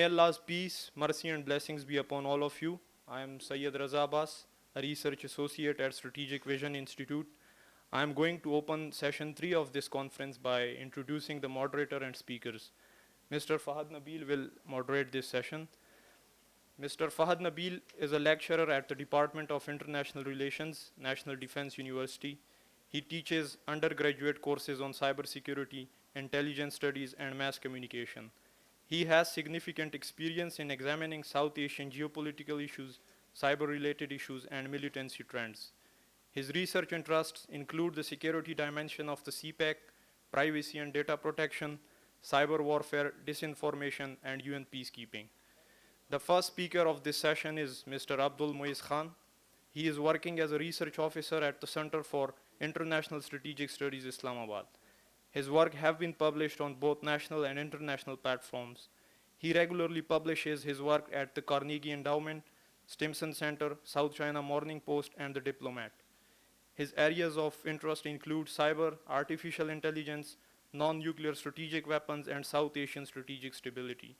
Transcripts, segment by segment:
Allah's peace, mercy, and blessings be upon all of you. I am Sayyid Raza Abbas, a research associate at Strategic Vision Institute. I am going to open session 3 of this conference by introducing the moderator and speakers. Mr. Fahad Nabil will moderate this session. Mr. Fahad Nabil is a lecturer at the Department of International Relations, National Defense University. He teaches undergraduate courses on cybersecurity, intelligence studies, and mass communication. He has significant experience in examining South Asian geopolitical issues, cyber-related issues, and militancy trends. His research interests include the security dimension of the CPEC, privacy and data protection, cyber warfare, disinformation, and UN peacekeeping. The first speaker of this session is Mr. Abdul Muiz Khan. He is working as a research officer at the Center for International Strategic Studies, Islamabad. His work have been published on both national and international platforms. He regularly publishes his work at the Carnegie Endowment, Stimson Center, South China Morning Post, and The Diplomat. His areas of interest include cyber, artificial intelligence, non-nuclear strategic weapons, and South Asian strategic stability.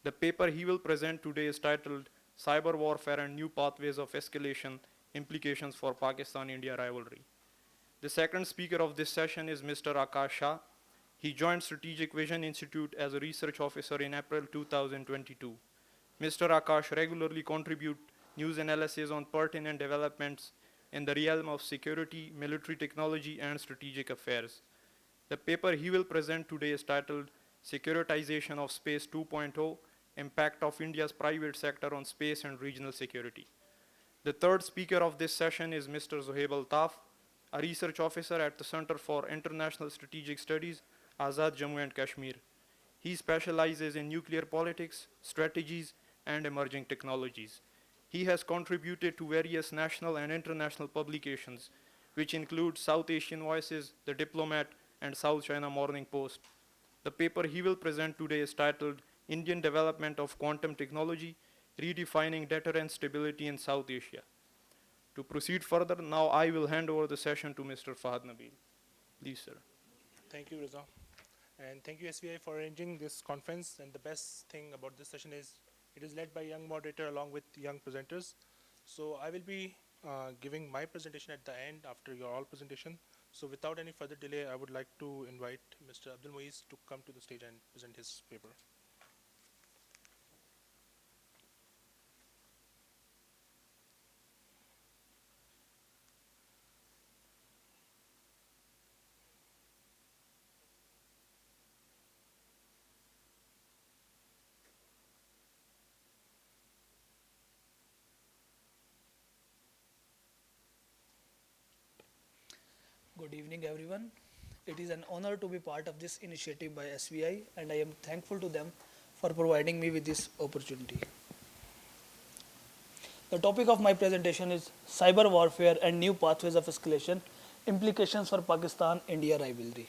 The paper he will present today is titled Cyber Warfare and New Pathways of Escalation, Implications for Pakistan-India Rivalry. The second speaker of this session is Mr. Akash Shah. He joined Strategic Vision Institute as a research officer in April 2022. Mr. Akash regularly contributes news analysis on pertinent developments in the realm of security, military technology, and strategic affairs. The paper he will present today is titled Securitization of Space 2.0, Impact of India's Private Sector on Space and Regional Security. The third speaker of this session is Mr. Zohaib Altaf, a research officer at the Center for International Strategic Studies, Azad Jammu and Kashmir. He specializes in nuclear politics, strategies, and emerging technologies. He has contributed to various national and international publications, which include South Asian Voices, The Diplomat, and South China Morning Post. The paper he will present today is titled Indian Development of Quantum Technology, Redefining Deterrence Stability in South Asia. To proceed further, now I will hand over the session to Mr. Fahad Nabil. Please, sir. Thank you, Raza. And thank you, SVI, for arranging this conference. And the best thing about this session is it is led by a young moderator along with young presenters. So I will be giving my presentation at the end after your all presentation. So without any further delay, I would like to invite Mr. Abdul Muiz to come to the stage and present his paper. Good evening, everyone. It is an honor to be part of this initiative by SVI, and I am thankful to them for providing me with this opportunity. The topic of my presentation is Cyber Warfare and New Pathways of Escalation, Implications for Pakistan-India Rivalry.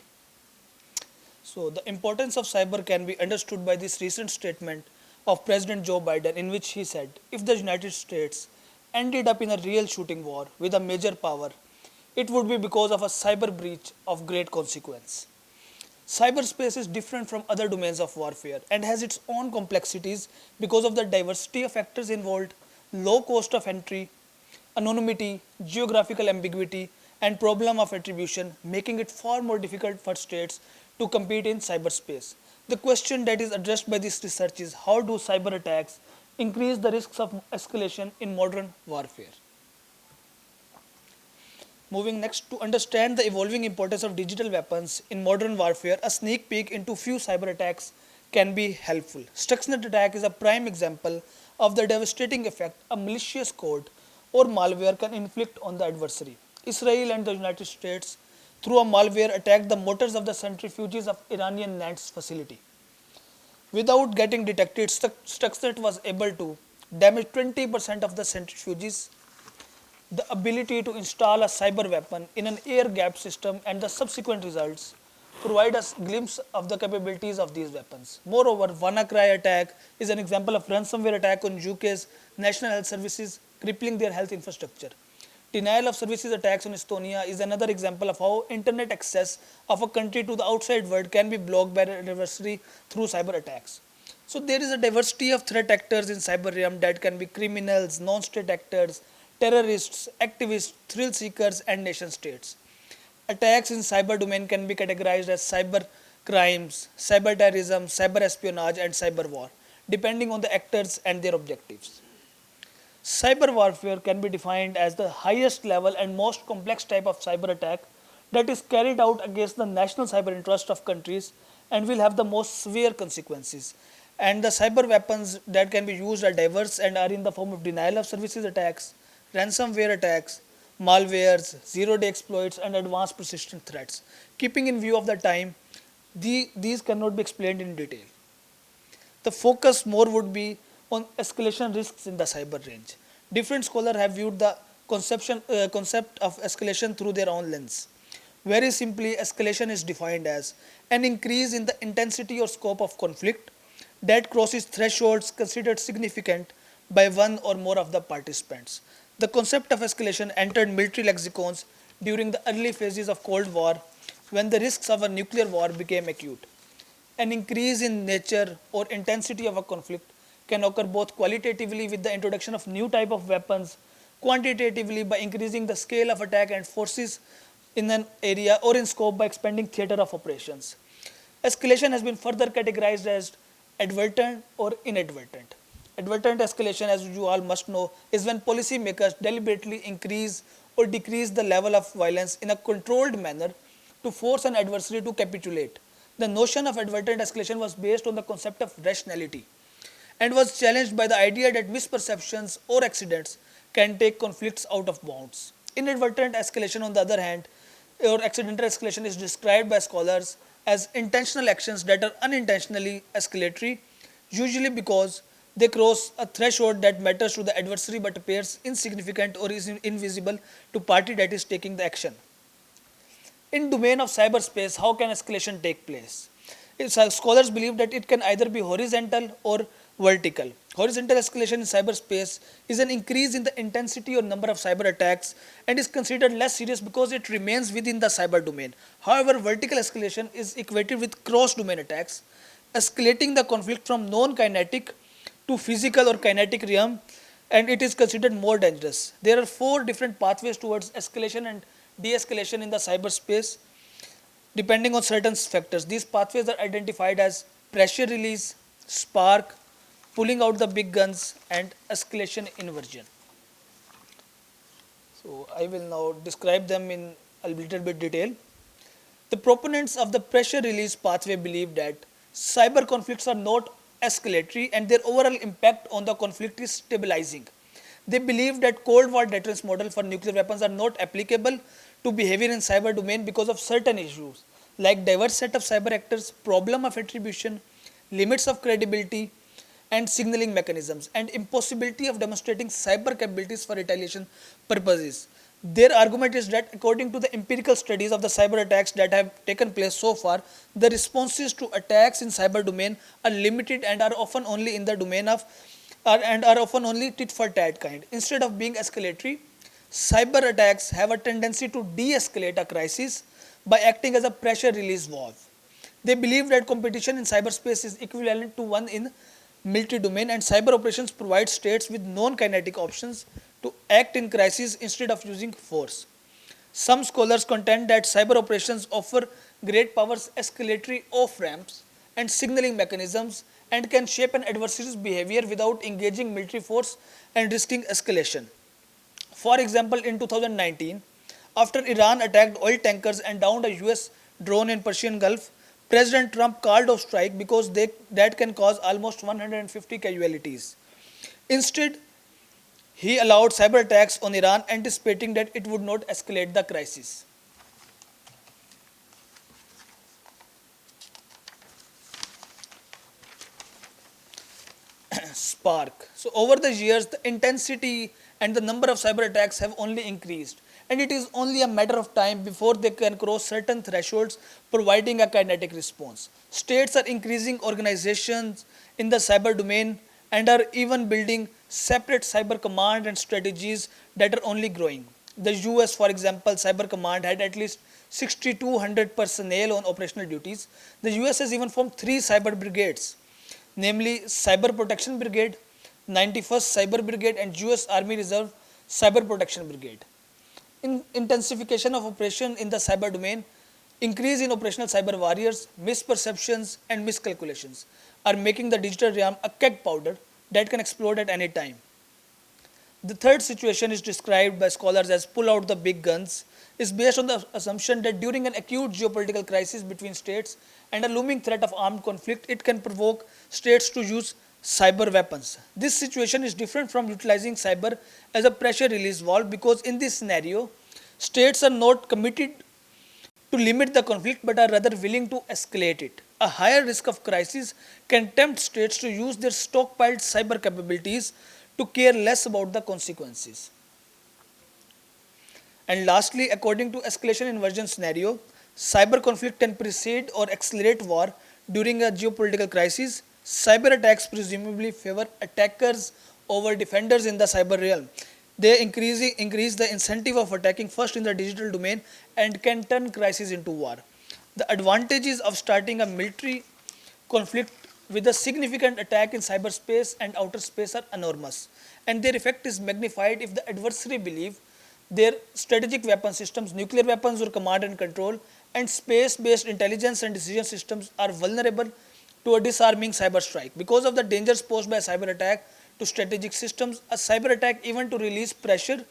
So, the importance of cyber can be understood by this recent statement of President Joe Biden, in which he said, if the United States ended up in a real shooting war with a major power, it would be because of a cyber breach of great consequence. Cyberspace is different from other domains of warfare and has its own complexities because of the diversity of factors involved, low cost of entry, anonymity, geographical ambiguity, and problem of attribution, making it far more difficult for states to compete in cyberspace. The question that is addressed by this research is how do cyber attacks increase the risks of escalation in modern warfare? Moving next, to understand the evolving importance of digital weapons in modern warfare, a sneak peek into few cyber attacks can be helpful. Stuxnet attack is a prime example of the devastating effect a malicious code or malware can inflict on the adversary. Israel and the United States, through a malware, attacked the motors of the centrifuges of Iranian NAND's facility. Without getting detected, Stuxnet was able to damage 20% of the centrifuges. The ability to install a cyber weapon in an air-gapped system and the subsequent results provide us a glimpse of the capabilities of these weapons. Moreover, WannaCry attack is an example of ransomware attack on UK's National Health Services, crippling their health infrastructure. Denial of services attacks on Estonia is another example of how internet access of a country to the outside world can be blocked by an adversary through cyber attacks. So there is a diversity of threat actors in cyber realm that can be criminals, non-state actors, terrorists, activists, thrill seekers, and nation states. Attacks in cyber domain can be categorized as cyber crimes, cyber terrorism, cyber espionage, and cyber war, depending on the actors and their objectives. Cyber warfare can be defined as the highest level and most complex type of cyber attack that is carried out against the national cyber interest of countries and will have the most severe consequences. And the cyber weapons that can be used are diverse and are in the form of denial of services attacks, ransomware attacks, malwares, zero-day exploits, and advanced persistent threats. Keeping in view of the time, these cannot be explained in detail. The focus more would be on escalation risks in the cyber range. Different scholars have viewed the concept of escalation through their own lens. Very simply, escalation is defined as an increase in the intensity or scope of conflict that crosses thresholds considered significant by one or more of the participants. The concept of escalation entered military lexicons during the early phases of Cold War when the risks of a nuclear war became acute. An increase in nature or intensity of a conflict can occur both qualitatively with the introduction of new type of weapons, quantitatively by increasing the scale of attack and forces in an area, or in scope by expanding theater of operations. Escalation has been further categorized as advertent or inadvertent. Advertent escalation, as you all must know, is when policymakers deliberately increase or decrease the level of violence in a controlled manner to force an adversary to capitulate. The notion of advertent escalation was based on the concept of rationality and was challenged by the idea that misperceptions or accidents can take conflicts out of bounds. Inadvertent escalation, on the other hand, or accidental escalation, is described by scholars as intentional actions that are unintentionally escalatory, usually because they cross a threshold that matters to the adversary but appears insignificant or is invisible to party that is taking the action. In domain of cyberspace, how can escalation take place? Scholars believe that it can either be horizontal or vertical. Horizontal escalation in cyberspace is an increase in the intensity or number of cyber attacks and is considered less serious because it remains within the cyber domain. However, vertical escalation is equated with cross-domain attacks, escalating the conflict from non-kinetic to physical or kinetic realm, and it is considered more dangerous. There are 4 different pathways towards escalation and de-escalation in the cyberspace depending on certain factors. These pathways are identified as pressure release, spark, pulling out the big guns, and escalation inversion. So I will now describe them in a little bit detail. The proponents of the pressure release pathway believe that cyber conflicts are not escalatory and their overall impact on the conflict is stabilizing. They believe that Cold War deterrence model for nuclear weapons are not applicable to behavior in cyber domain because of certain issues like diverse set of cyber actors, problem of attribution, limits of credibility, and signaling mechanisms, and impossibility of demonstrating cyber capabilities for retaliation purposes. Their argument is that according to the empirical studies of the cyber attacks that have taken place so far, the responses to attacks in cyber domain are limited and are often only in the domain of are often only tit for tat kind. Instead of being escalatory, cyber attacks have a tendency to de-escalate a crisis by acting as a pressure release valve. They believe that competition in cyberspace is equivalent to one in military domain, and cyber operations provide states with non-kinetic options to act in crises instead of using force. Some scholars contend that cyber operations offer great powers escalatory off-ramps and signaling mechanisms and can shape an adversary's behavior without engaging military force and risking escalation. For example, in 2019, after Iran attacked oil tankers and downed a US drone in Persian Gulf, President Trump called off strike because that can cause almost 150 casualties. Instead, he allowed cyber attacks on Iran, anticipating that it would not escalate the crisis. Spark. So over the years, the intensity and the number of cyber attacks have only increased, and it is only a matter of time before they can cross certain thresholds, providing a kinetic response. States are increasing organizations in the cyber domain and are even building separate cyber command and strategies that are only growing. The US, for example, cyber command had at least 6,200 personnel on operational duties. The US has even formed 3 cyber brigades. namely Cyber Protection Brigade, 91st Cyber Brigade, and US Army Reserve Cyber Protection Brigade. Intensification of operation in the cyber domain, increase in operational cyber warriors, misperceptions, and miscalculations are making the digital realm a keg powder that can explode at any time. The third situation is described by scholars as pull out the big guns, is based on the assumption that during an acute geopolitical crisis between states and a looming threat of armed conflict, it can provoke states to use cyber weapons. This situation is different from utilizing cyber as a pressure release valve because in this scenario, states are not committed to limit the conflict but are rather willing to escalate it. A higher risk of crisis can tempt states to use their stockpiled cyber capabilities to care less about the consequences. And lastly, according to escalation inversion scenario, cyber conflict can precede or accelerate war during a geopolitical crisis. Cyber attacks presumably favor attackers over defenders in the cyber realm. They increase the incentive of attacking first in the digital domain and can turn crisis into war. The advantages of starting a military conflict with a significant attack in cyberspace and outer space are enormous, and their effect is magnified if the adversary believe their strategic weapon systems, nuclear weapons or command and control, and space-based intelligence and decision systems are vulnerable to a disarming cyber strike. Because of the dangers posed by a cyber attack to strategic systems, a cyber attack, even to release pressure,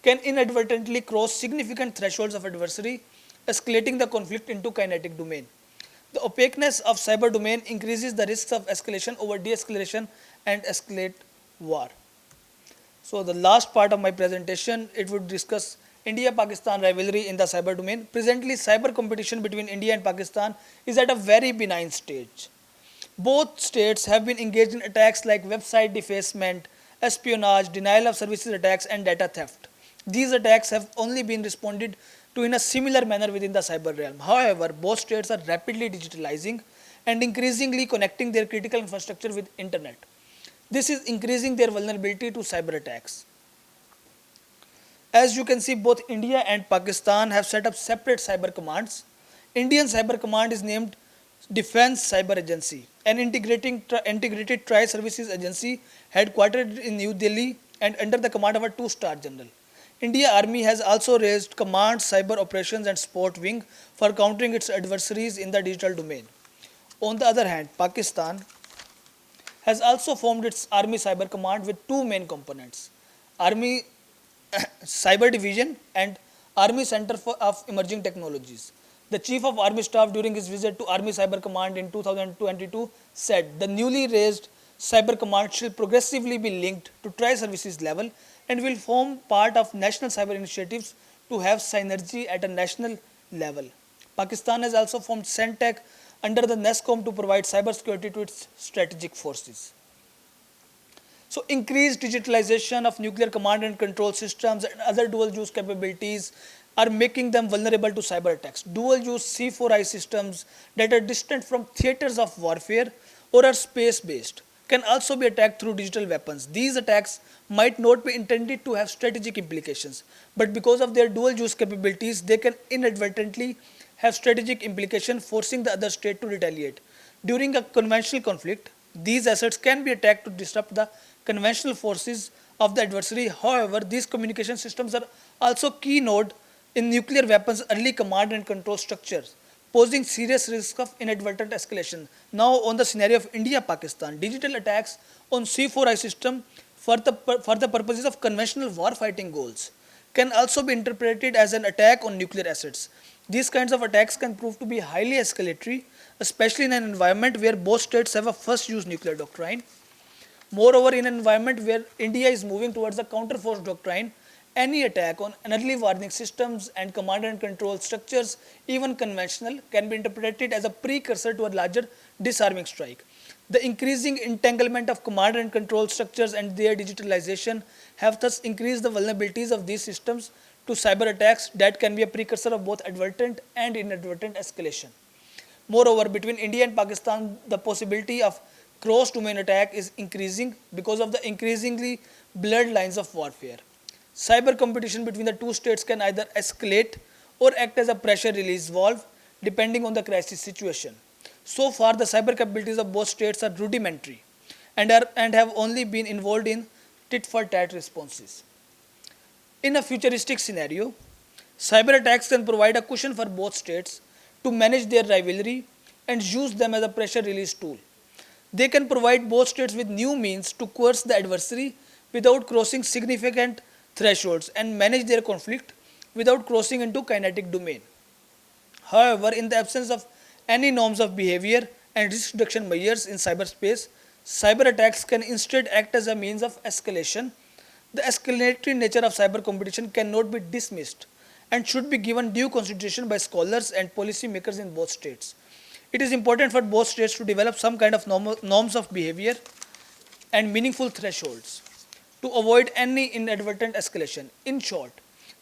can inadvertently cross significant thresholds of adversary, escalating the conflict into kinetic domain. The opaqueness of cyber domain increases the risks of escalation over de-escalation and escalate war. So the last part of my presentation, it would discuss India-Pakistan rivalry in the cyber domain. Presently, cyber competition between India and Pakistan is at a very benign stage. Both states have been engaged in attacks like website defacement, espionage, denial of services attacks, and data theft. These attacks have only been responded to in a similar manner within the cyber realm. However, both states are rapidly digitalizing and increasingly connecting their critical infrastructure with internet. This is increasing their vulnerability to cyber attacks. As you can see, both India and Pakistan have set up separate cyber commands. Indian Cyber Command is named Defense Cyber Agency, an integrated tri-services agency headquartered in New Delhi and under the command of a two-star general. India Army has also raised Command Cyber Operations and Support Wing for countering its adversaries in the digital domain. On the other hand, Pakistan has also formed its Army Cyber Command with two main components, Army Cyber Division and Army Center of Emerging Technologies. The Chief of Army Staff during his visit to Army Cyber Command in 2022 said the newly raised Cyber Command shall progressively be linked to tri-services level and will form part of national cyber initiatives to have synergy at a national level. Pakistan has also formed CENTEC under the NESCOM to provide cybersecurity to its strategic forces. So increased digitalization of nuclear command and control systems and other dual use capabilities are making them vulnerable to cyber attacks. Dual use C4I systems that are distant from theaters of warfare or are space based can also be attacked through digital weapons. These attacks might not be intended to have strategic implications, but because of their dual use capabilities, they can inadvertently have strategic implications, forcing the other state to retaliate. During a conventional conflict, these assets can be attacked to disrupt the conventional forces of the adversary. However, these communication systems are also key node in nuclear weapons early command and control structures, posing serious risk of inadvertent escalation. Now, on the scenario of India-Pakistan, digital attacks on C4I system for the purposes of conventional warfighting goals can also be interpreted as an attack on nuclear assets. These kinds of attacks can prove to be highly escalatory, especially in an environment where both states have a first-use nuclear doctrine. Moreover, in an environment where India is moving towards a counter-force doctrine, any attack on early warning systems and command and control structures, even conventional, can be interpreted as a precursor to a larger disarming strike. The increasing entanglement of command and control structures and their digitalization have thus increased the vulnerabilities of these systems to cyber attacks that can be a precursor of both advertent and inadvertent escalation. Moreover, between India and Pakistan, the possibility of cross-domain attack is increasing because of the increasingly blurred lines of warfare. Cyber competition between the two states can either escalate or act as a pressure release valve depending on the crisis situation. So far, the cyber capabilities of both states are rudimentary and have only been involved in tit-for-tat responses. In a futuristic scenario, cyber attacks can provide a cushion for both states to manage their rivalry and use them as a pressure release tool. They can provide both states with new means to coerce the adversary without crossing significant thresholds and manage their conflict without crossing into kinetic domain. However, in the absence of any norms of behavior and risk reduction measures in cyberspace, cyber attacks can instead act as a means of escalation. The escalatory nature of cyber competition cannot be dismissed and should be given due consideration by scholars and policymakers in both states. It is important for both states to develop some kind of norms of behavior and meaningful thresholds to avoid any inadvertent escalation. In short,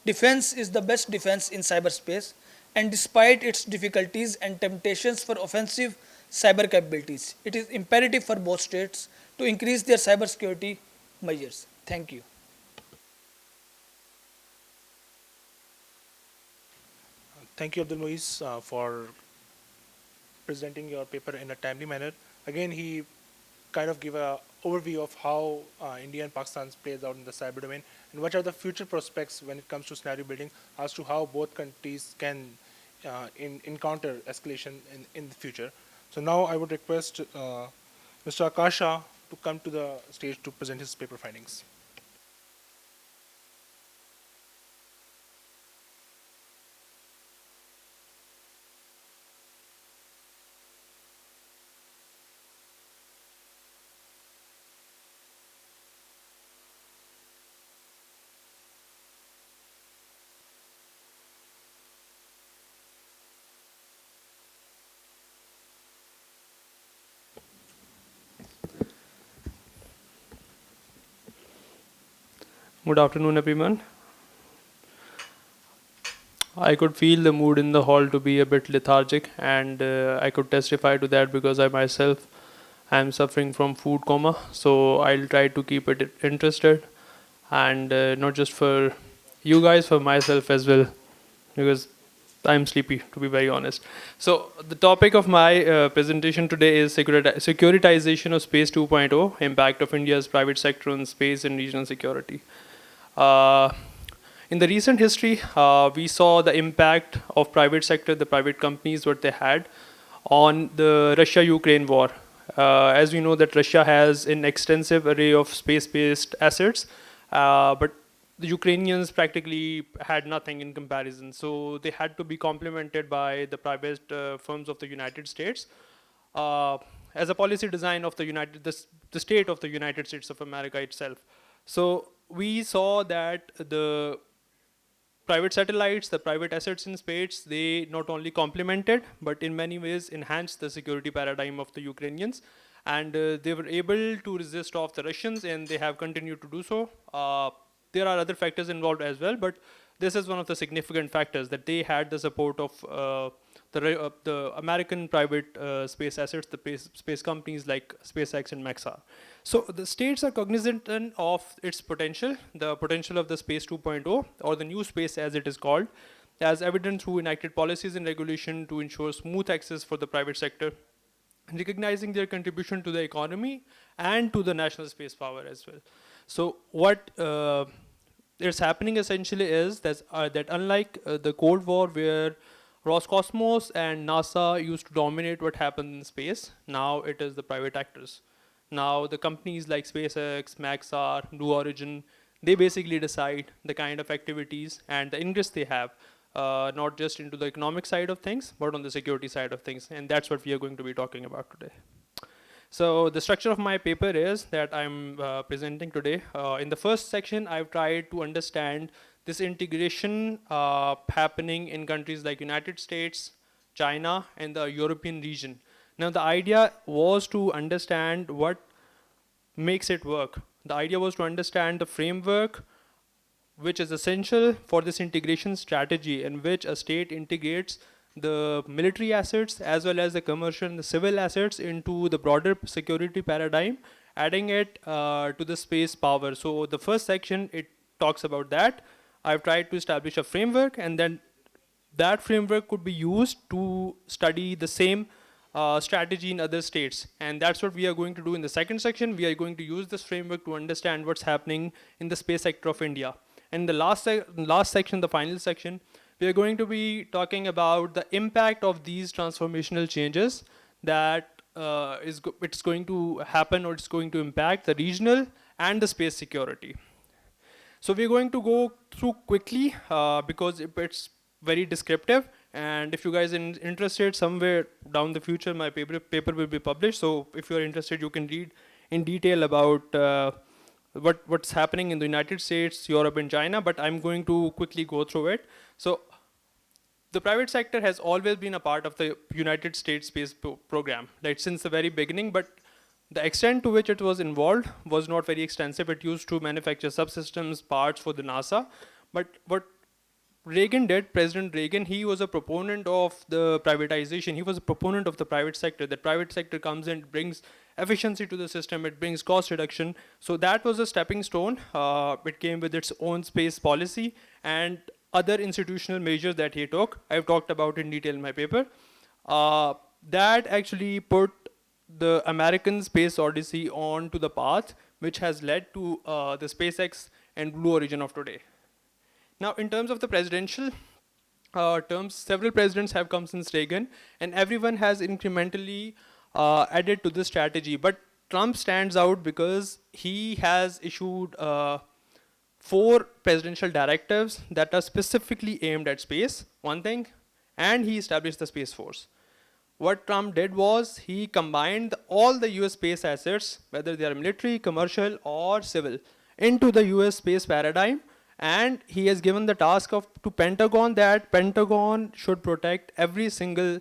defense is the best defense in cyberspace, and despite its difficulties and temptations for offensive cyber capabilities, it is imperative for both states to increase their cybersecurity measures. Thank you. Thank you, Abdul Muiz, for presenting your paper in a timely manner. Again, he kind of give a overview of how India and Pakistan plays out in the cyber domain and what are the future prospects when it comes to scenario building as to how both countries can encounter escalation in the future. So now I would request Mr. Akasha to come to the stage to present his paper findings. Good afternoon, everyone. I could feel the mood in the hall to be a bit lethargic, and I could testify to that because I myself am suffering from food coma. So I'll try to keep it interested, and not just for you guys, for myself as well, because I'm sleepy, to be very honest. So the topic of my presentation today is securitization of Space 2.0, impact of India's private sector on space and regional security. Uh, in the recent history, we saw the impact of private sector, the private companies, what they had on the Russia-Ukraine war. As we know that Russia has an extensive array of space-based assets, but the Ukrainians practically had nothing in comparison. So they had to be complemented by the private firms of the United States as a policy design of the state of the United States of America itself. So we saw that the private satellites, the private assets in space, they not only complemented, but in many ways enhanced the security paradigm of the Ukrainians. And they were able to resist off the Russians, and they have continued to do so. There are other factors involved as well, but this is one of the significant factors that they had the support of the American private space assets, the space companies like SpaceX and Maxar. So the states are cognizant of its potential, the potential of the Space 2.0, or the new space as it is called, as evident through enacted policies and regulation to ensure smooth access for the private sector, recognizing their contribution to the economy and to the national space power as well. So what is happening essentially is that unlike the Cold War, where Roscosmos and NASA used to dominate what happened in space, now it is the private actors. Now the companies like SpaceX, Maxar, Blue Origin, they basically decide the kind of activities and the interest they have, not just into the economic side of things, but on the security side of things. And that's what we are going to be talking about today. So the structure of my paper is that I'm presenting today. In the first section, I've tried to understand this integration happening in countries like United States, China, and the European region. Now the idea was to understand what makes it work. The idea was to understand the framework which is essential for this integration strategy, in which a state integrates the military assets as well as the commercial and the civil assets into the broader security paradigm, adding it to the space power. So the first section, it talks about that. I've tried to establish a framework, and then that framework could be used to study the same strategy in other states. And that's what we are going to do in the second section. We are going to use this framework to understand what's happening in the space sector of India. And the last section, the final section, we are going to be talking about the impact of these transformational changes that it's going to happen, or it's going to impact the regional and the space security. So we're going to go through quickly because it's very descriptive. And if you guys are interested, somewhere down the future, my paper will be published. So if you're interested, you can read in detail about what's happening in the United States, Europe, and China. But I'm going to quickly go through it. So the private sector has always been a part of the United States space program, right, since the very beginning. But the extent to which it was involved was not very extensive. It used to manufacture subsystems, parts for the NASA. But what Reagan did, President Reagan, he was a proponent of the privatization. He was a proponent of the private sector. The private sector comes in, brings efficiency to the system, it brings cost reduction. So that was a stepping stone. It came with its own space policy and other institutional measures that he took. I've talked about in detail in my paper. That actually put the American space odyssey on to the path which has led to the SpaceX and Blue Origin of today. Now, in terms of the presidential terms, several presidents have come since Reagan, and everyone has incrementally added to this strategy. But Trump stands out because he has issued 4 presidential directives that are specifically aimed at space, one thing, and he established the Space Force. What Trump did was he combined all the US space assets, whether they are military, commercial, or civil, into the US space paradigm. And he has given the task to Pentagon that Pentagon should protect every single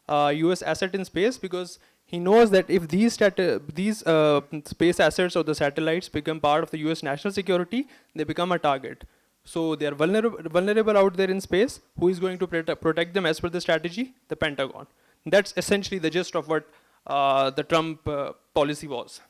US asset in space, because he knows that if these space assets or the satellites become part of the US national security, they become a target. So they are vulnerable out there in space. Who is going to protect them as per the strategy? The Pentagon. That's essentially the gist of what the Trump policy was.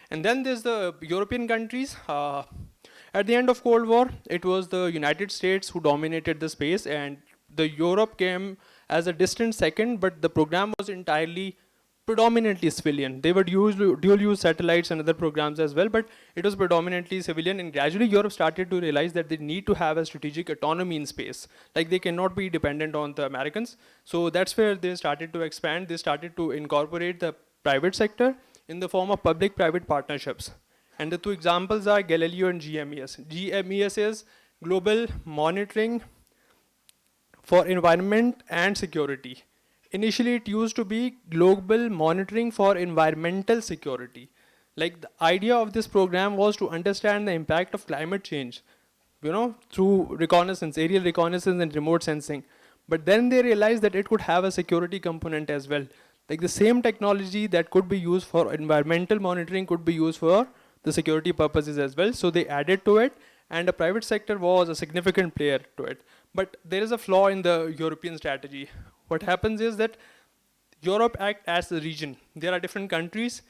And then there's the European countries. At the end of Cold War, it was the United States who dominated the space, and the Europe came as a distant second, but the program was entirely predominantly civilian. They would use dual-use satellites and other programs as well, but it was predominantly civilian, and gradually Europe started to realize that they need to have a strategic autonomy in space. Like, they cannot be dependent on the Americans. So that's where they started to expand. They started to incorporate the private sector in the form of public-private partnerships. And the 2 examples are Galileo and GMES. GMES is Global Monitoring for Environment and Security. Initially, it used to be Global Monitoring for Environmental Security. Like, the idea of this program was to understand the impact of climate change, through reconnaissance, aerial reconnaissance and remote sensing. But then they realized that it could have a security component as well. Like, the same technology that could be used for environmental monitoring could be used for the security purposes as well. So they added to it, and the private sector was a significant player to it. But there is a flaw in the European strategy. What happens is that Europe acts as a region. There are different countries.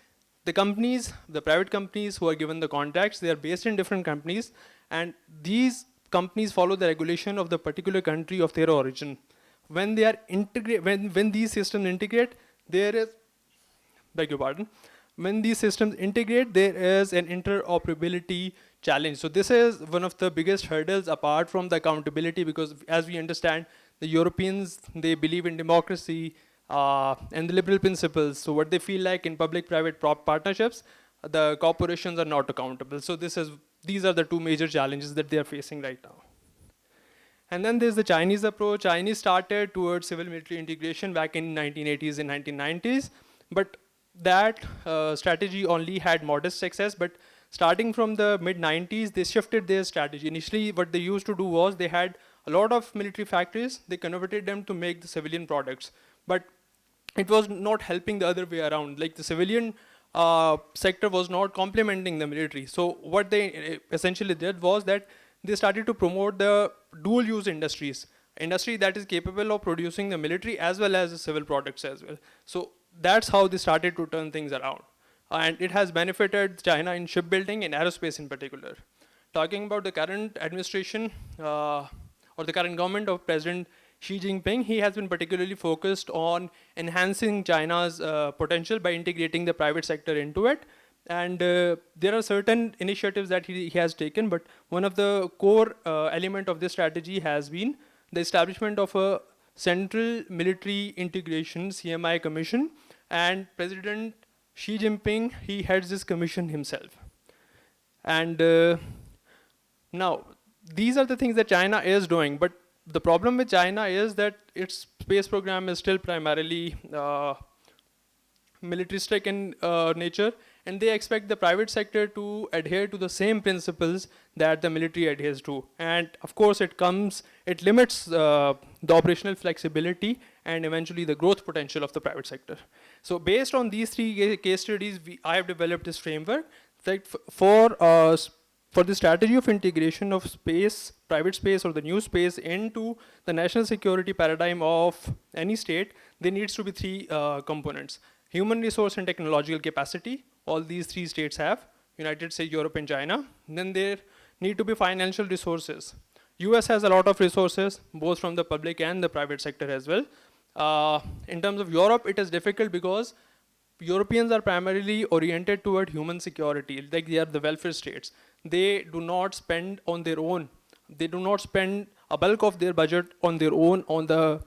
The companies, the private companies who are given the contracts, they are based in different companies, and these companies follow the regulation of the particular country of their origin. When they are when these systems integrate, there is, beg your pardon, when these systems integrate, there is an interoperability challenge. So this is one of the biggest hurdles apart from the accountability, because as we understand, the Europeans, they believe in democracy and the liberal principles. So what they feel like in public-private partnerships, the corporations are not accountable. So these are the 2 major challenges that they are facing right now. And then there's the Chinese approach. Chinese started towards civil-military integration back in 1980s and 1990s, but that strategy only had modest success. But starting from the mid-90s, they shifted their strategy. Initially, what they used to do was they had a lot of military factories. They converted them to make the civilian products. But it was not helping the other way around. Like, the civilian sector was not complementing the military. So what they essentially did was that they started to promote the dual-use industries. Industry that is capable of producing the military as well as the civil products as well. So that's how they started to turn things around. And it has benefited China in shipbuilding and aerospace in particular. Talking about the current administration or the current government of President Xi Jinping, he has been particularly focused on enhancing China's potential by integrating the private sector into it. And there are certain initiatives that he has taken, but one of the core element of this strategy has been the establishment of a Central Military Integration CMI Commission, and President Xi Jinping, he heads this commission himself. And now, these are the things that China is doing, but the problem with China is that its space program is still primarily militaristic in nature, and they expect the private sector to adhere to the same principles that the military adheres to. And of course, it limits the operational flexibility and eventually the growth potential of the private sector. So based on these three case studies, I have developed this framework that for the strategy of integration of space, private space or the new space into the national security paradigm of any state, there needs to be three components. Human resource and technological capacity, all these three states have, United States, Europe, and China. Then there need to be financial resources. US has a lot of resources, both from the public and the private sector as well. In terms of Europe, it is difficult because Europeans are primarily oriented toward human security, like they are the welfare states. They do not spend on their own. They do not spend a bulk of their budget on their own on the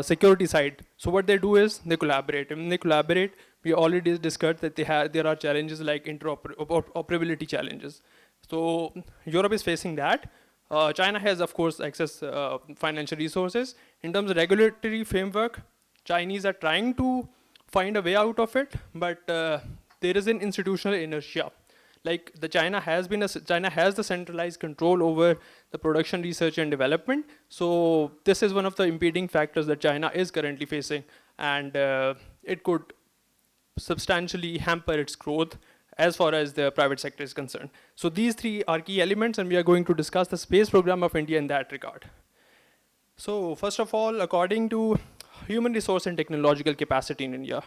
security side. So what they do is they collaborate. And when they collaborate, we already discussed that there are challenges like interoperability challenges. So Europe is facing that. China has, of course, access financial resources. In terms of regulatory framework, Chinese are trying to find a way out of it, but there is an institutional inertia. Like China has the centralized control over the production, research, and development. So this is one of the impeding factors that China is currently facing, and it could substantially hamper its growth as far as the private sector is concerned. So these three are key elements, and we are going to discuss the space program of India in that regard. So first of all, according to human resource and technological capacity in India,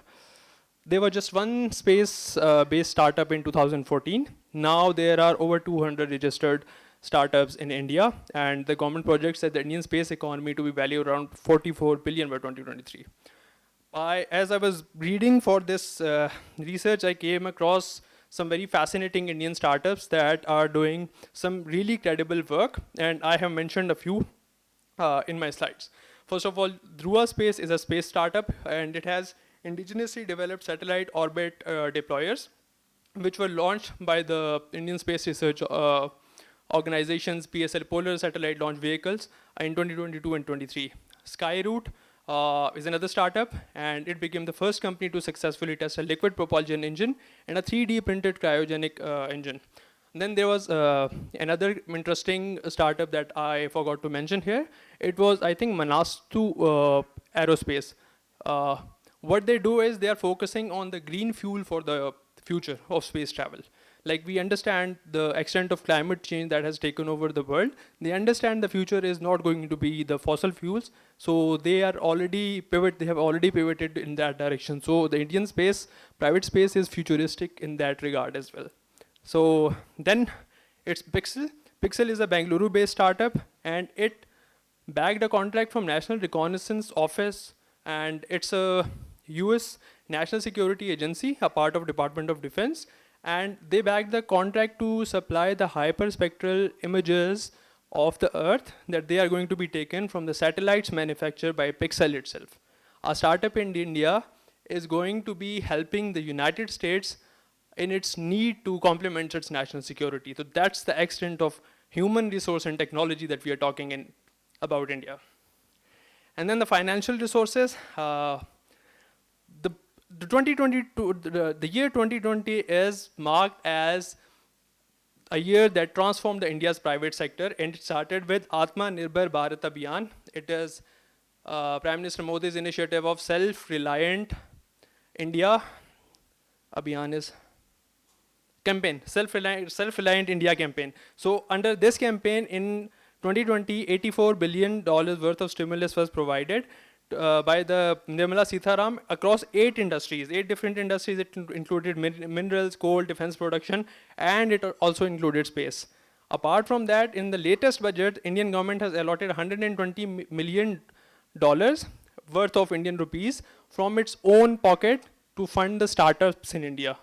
there was just one space-based startup in 2014. Now there are over 200 registered startups in India, and the government projects that the Indian space economy to be valued around 44 billion by 2023. As I was reading for this research, I came across some very fascinating Indian startups that are doing some really credible work, and I have mentioned a few in my slides. First of all, Dhruva Space is a space startup, and it has indigenously developed satellite orbit deployers, which were launched by the Indian Space Research Organization's PSL Polar Satellite Launch Vehicles in 2022 and 23. Skyroot is another startup, and it became the first company to successfully test a liquid propulsion engine and a 3D printed cryogenic engine. Then there was another interesting startup that I forgot to mention here. It was, I think, Manastu Aerospace. What they do is they are focusing on the green fuel for the future of space travel. Like, we understand the extent of climate change that has taken over the world. They understand the future is not going to be the fossil fuels. So they have already pivoted in that direction. So the Indian space, private space is futuristic in that regard as well. So then it's Pixel. Pixel is a Bangalore-based startup, and it bagged a contract from National Reconnaissance Office, and it's a US National Security Agency, a part of Department of Defense, and they bagged the contract to supply the hyperspectral images of the Earth that they are going to be taken from the satellites manufactured by Pixel itself. A startup in India is going to be helping the United States in its need to complement its national security. So that's the extent of human resource and technology that we are talking about India. And then the financial resources. The 2022, the year 2020 is marked as a year that transformed India's private sector, and it started with Atma Nirbhar Bharat Abhiyan. It is Prime Minister Modi's initiative of self-reliant India. Abhiyan is campaign, self-reliant India campaign. So under this campaign in 2020, $84 billion worth of stimulus was provided by the Nirmala Sitharam across 8 different industries. It included minerals, coal, defense production, and it also included space. Apart from that, in the latest budget, Indian government has allotted $120 million worth of Indian rupees from its own pocket to fund the startups in India.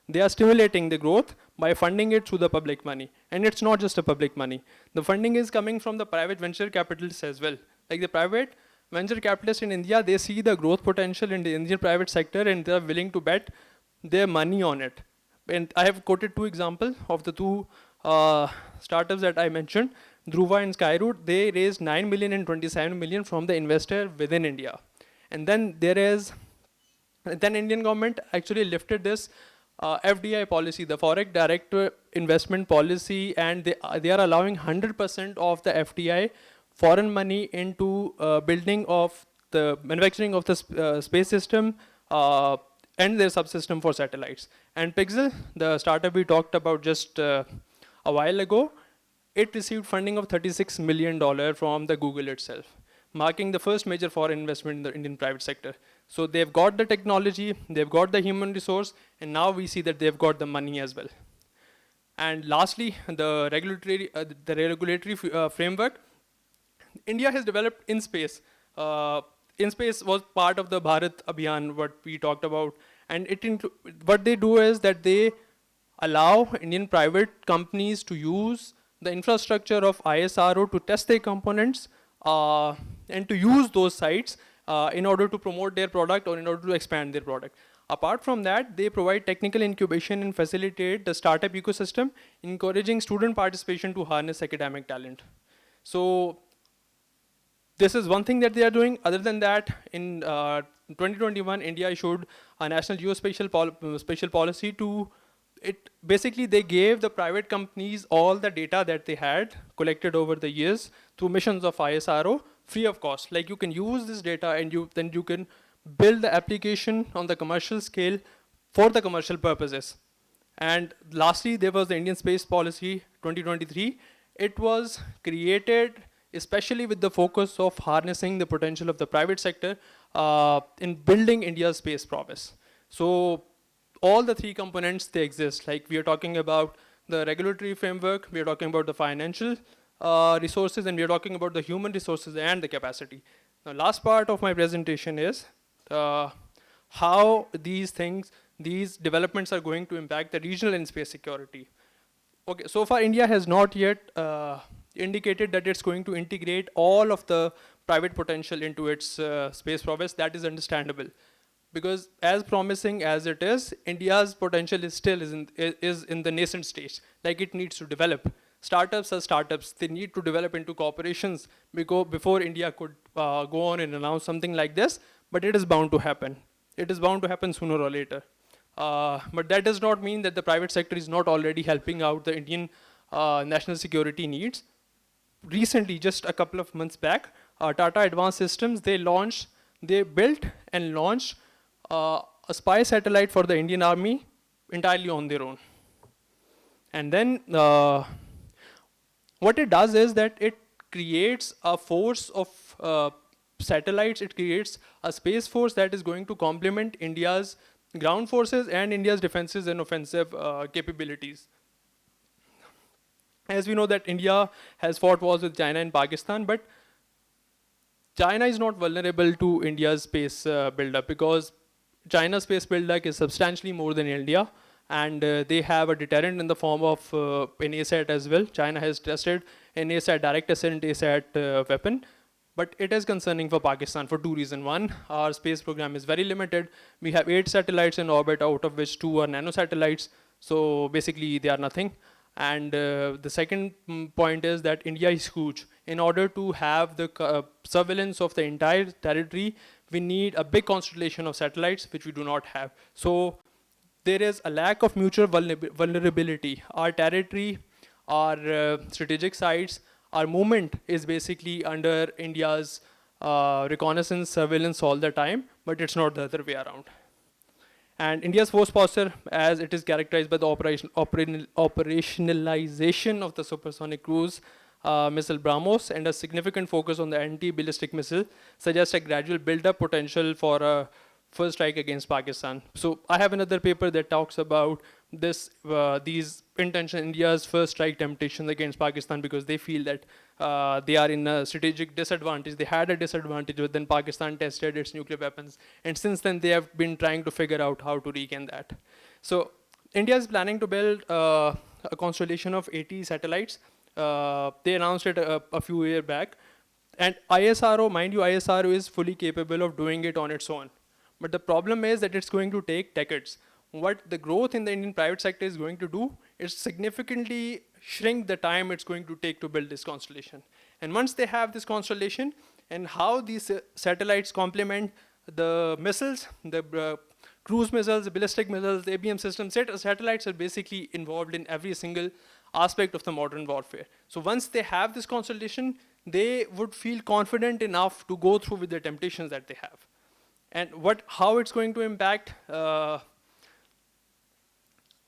They are stimulating the growth by funding it through the public money. And it's not just a public money. The funding is coming from the private venture capitalists as well. Like the private venture capitalists in India, they see the growth potential in the Indian private sector and they're willing to bet their money on it. And I have quoted two examples of the two startups that I mentioned, Dhruva and Skyroot. They raised 9 million and 27 million from the investor within India. And then Indian government actually lifted this FDI policy, the Foreign Direct Investment Policy, and they are allowing 100% of the FDI foreign money into building of the manufacturing of the space system and their subsystem for satellites. And Pixel, the startup we talked about just a while ago, it received funding of $36 million from the Google itself, marking the first major foreign investment in the Indian private sector. So they've got the technology, they've got the human resource, and now we see that they've got the money as well. And lastly, the regulatory framework. India has developed InSpace. InSpace was part of the Bharat Abhiyan, what we talked about. And what they do is that they allow Indian private companies to use the infrastructure of ISRO to test their components and to use those sites in order to promote their product or in order to expand their product. Apart from that, they provide technical incubation and facilitate the startup ecosystem, encouraging student participation to harness academic talent. So this is one thing that they are doing. Other than that, in 2021, India issued a national geospatial spatial policy to it. Basically, they gave the private companies all the data that they had collected over the years through missions of ISRO, free of cost. Like you can use this data and then you can build the application on the commercial scale for the commercial purposes. And lastly, there was the Indian Space Policy 2023. It was created especially with the focus of harnessing the potential of the private sector in building India's space prowess. So all the three components, they exist. Like we are talking about the regulatory framework, we are talking about the financial resources, and we are talking about the human resources and the capacity. The last part of my presentation is how these developments are going to impact the regional and space security. Okay, so far India has not yet indicated that it's going to integrate all of the private potential into its space prowess. That is understandable. Because as promising as it is, India's potential is still in the nascent stage. Like it needs to develop. Startups are startups. They need to develop into corporations before India could go on and announce something like this. But it is bound to happen. It is bound to happen sooner or later. But that does not mean that the private sector is not already helping out the Indian national security needs. Recently, just a couple of months back, Tata Advanced Systems, they built and launched a spy satellite for the Indian Army entirely on their own. And then what it does is that it creates a force of satellites. It creates a space force that is going to complement India's ground forces and India's defenses and offensive capabilities. As we know that India has fought wars with China and Pakistan, but China is not vulnerable to India's space buildup because China's space buildup is substantially more than India, and they have a deterrent in the form of an ASAT as well. China has tested an ASAT, direct ascent ASAT weapon, but it is concerning for Pakistan for two reasons. One, our space program is very limited. We have 8 satellites in orbit, out of which 2 are nanosatellites, so basically they are nothing. And the second point is that India is huge. In order to have the surveillance of the entire territory, we need a big constellation of satellites, which we do not have. So there is a lack of mutual vulnerability. Our territory, our strategic sites, our movement is basically under India's reconnaissance surveillance all the time, but it's not the other way around. And India's force posture, as it is characterized by the operationalization of the supersonic cruise missile BrahMos and a significant focus on the anti-ballistic missile, suggests a gradual build-up potential for a first strike against Pakistan. So I have another paper that talks about these intention India's first strike temptations against Pakistan, because they feel that they are in a strategic disadvantage. They had a disadvantage, but then Pakistan tested its nuclear weapons, and since then they have been trying to figure out how to regain that. So India is planning to build a constellation of 80 satellites. They announced it a few years back. And ISRO, mind you, ISRO is fully capable of doing it on its own. But the problem is that it's going to take decades. What the growth in the Indian private sector is going to do is significantly shrink the time it's going to take to build this constellation. And once they have this constellation, and how these satellites complement the missiles, the cruise missiles, the ballistic missiles, the ABM systems, satellites are basically involved in every single aspect of the modern warfare. So once they have this constellation, they would feel confident enough to go through with the temptations that they have. And how it's going to impact,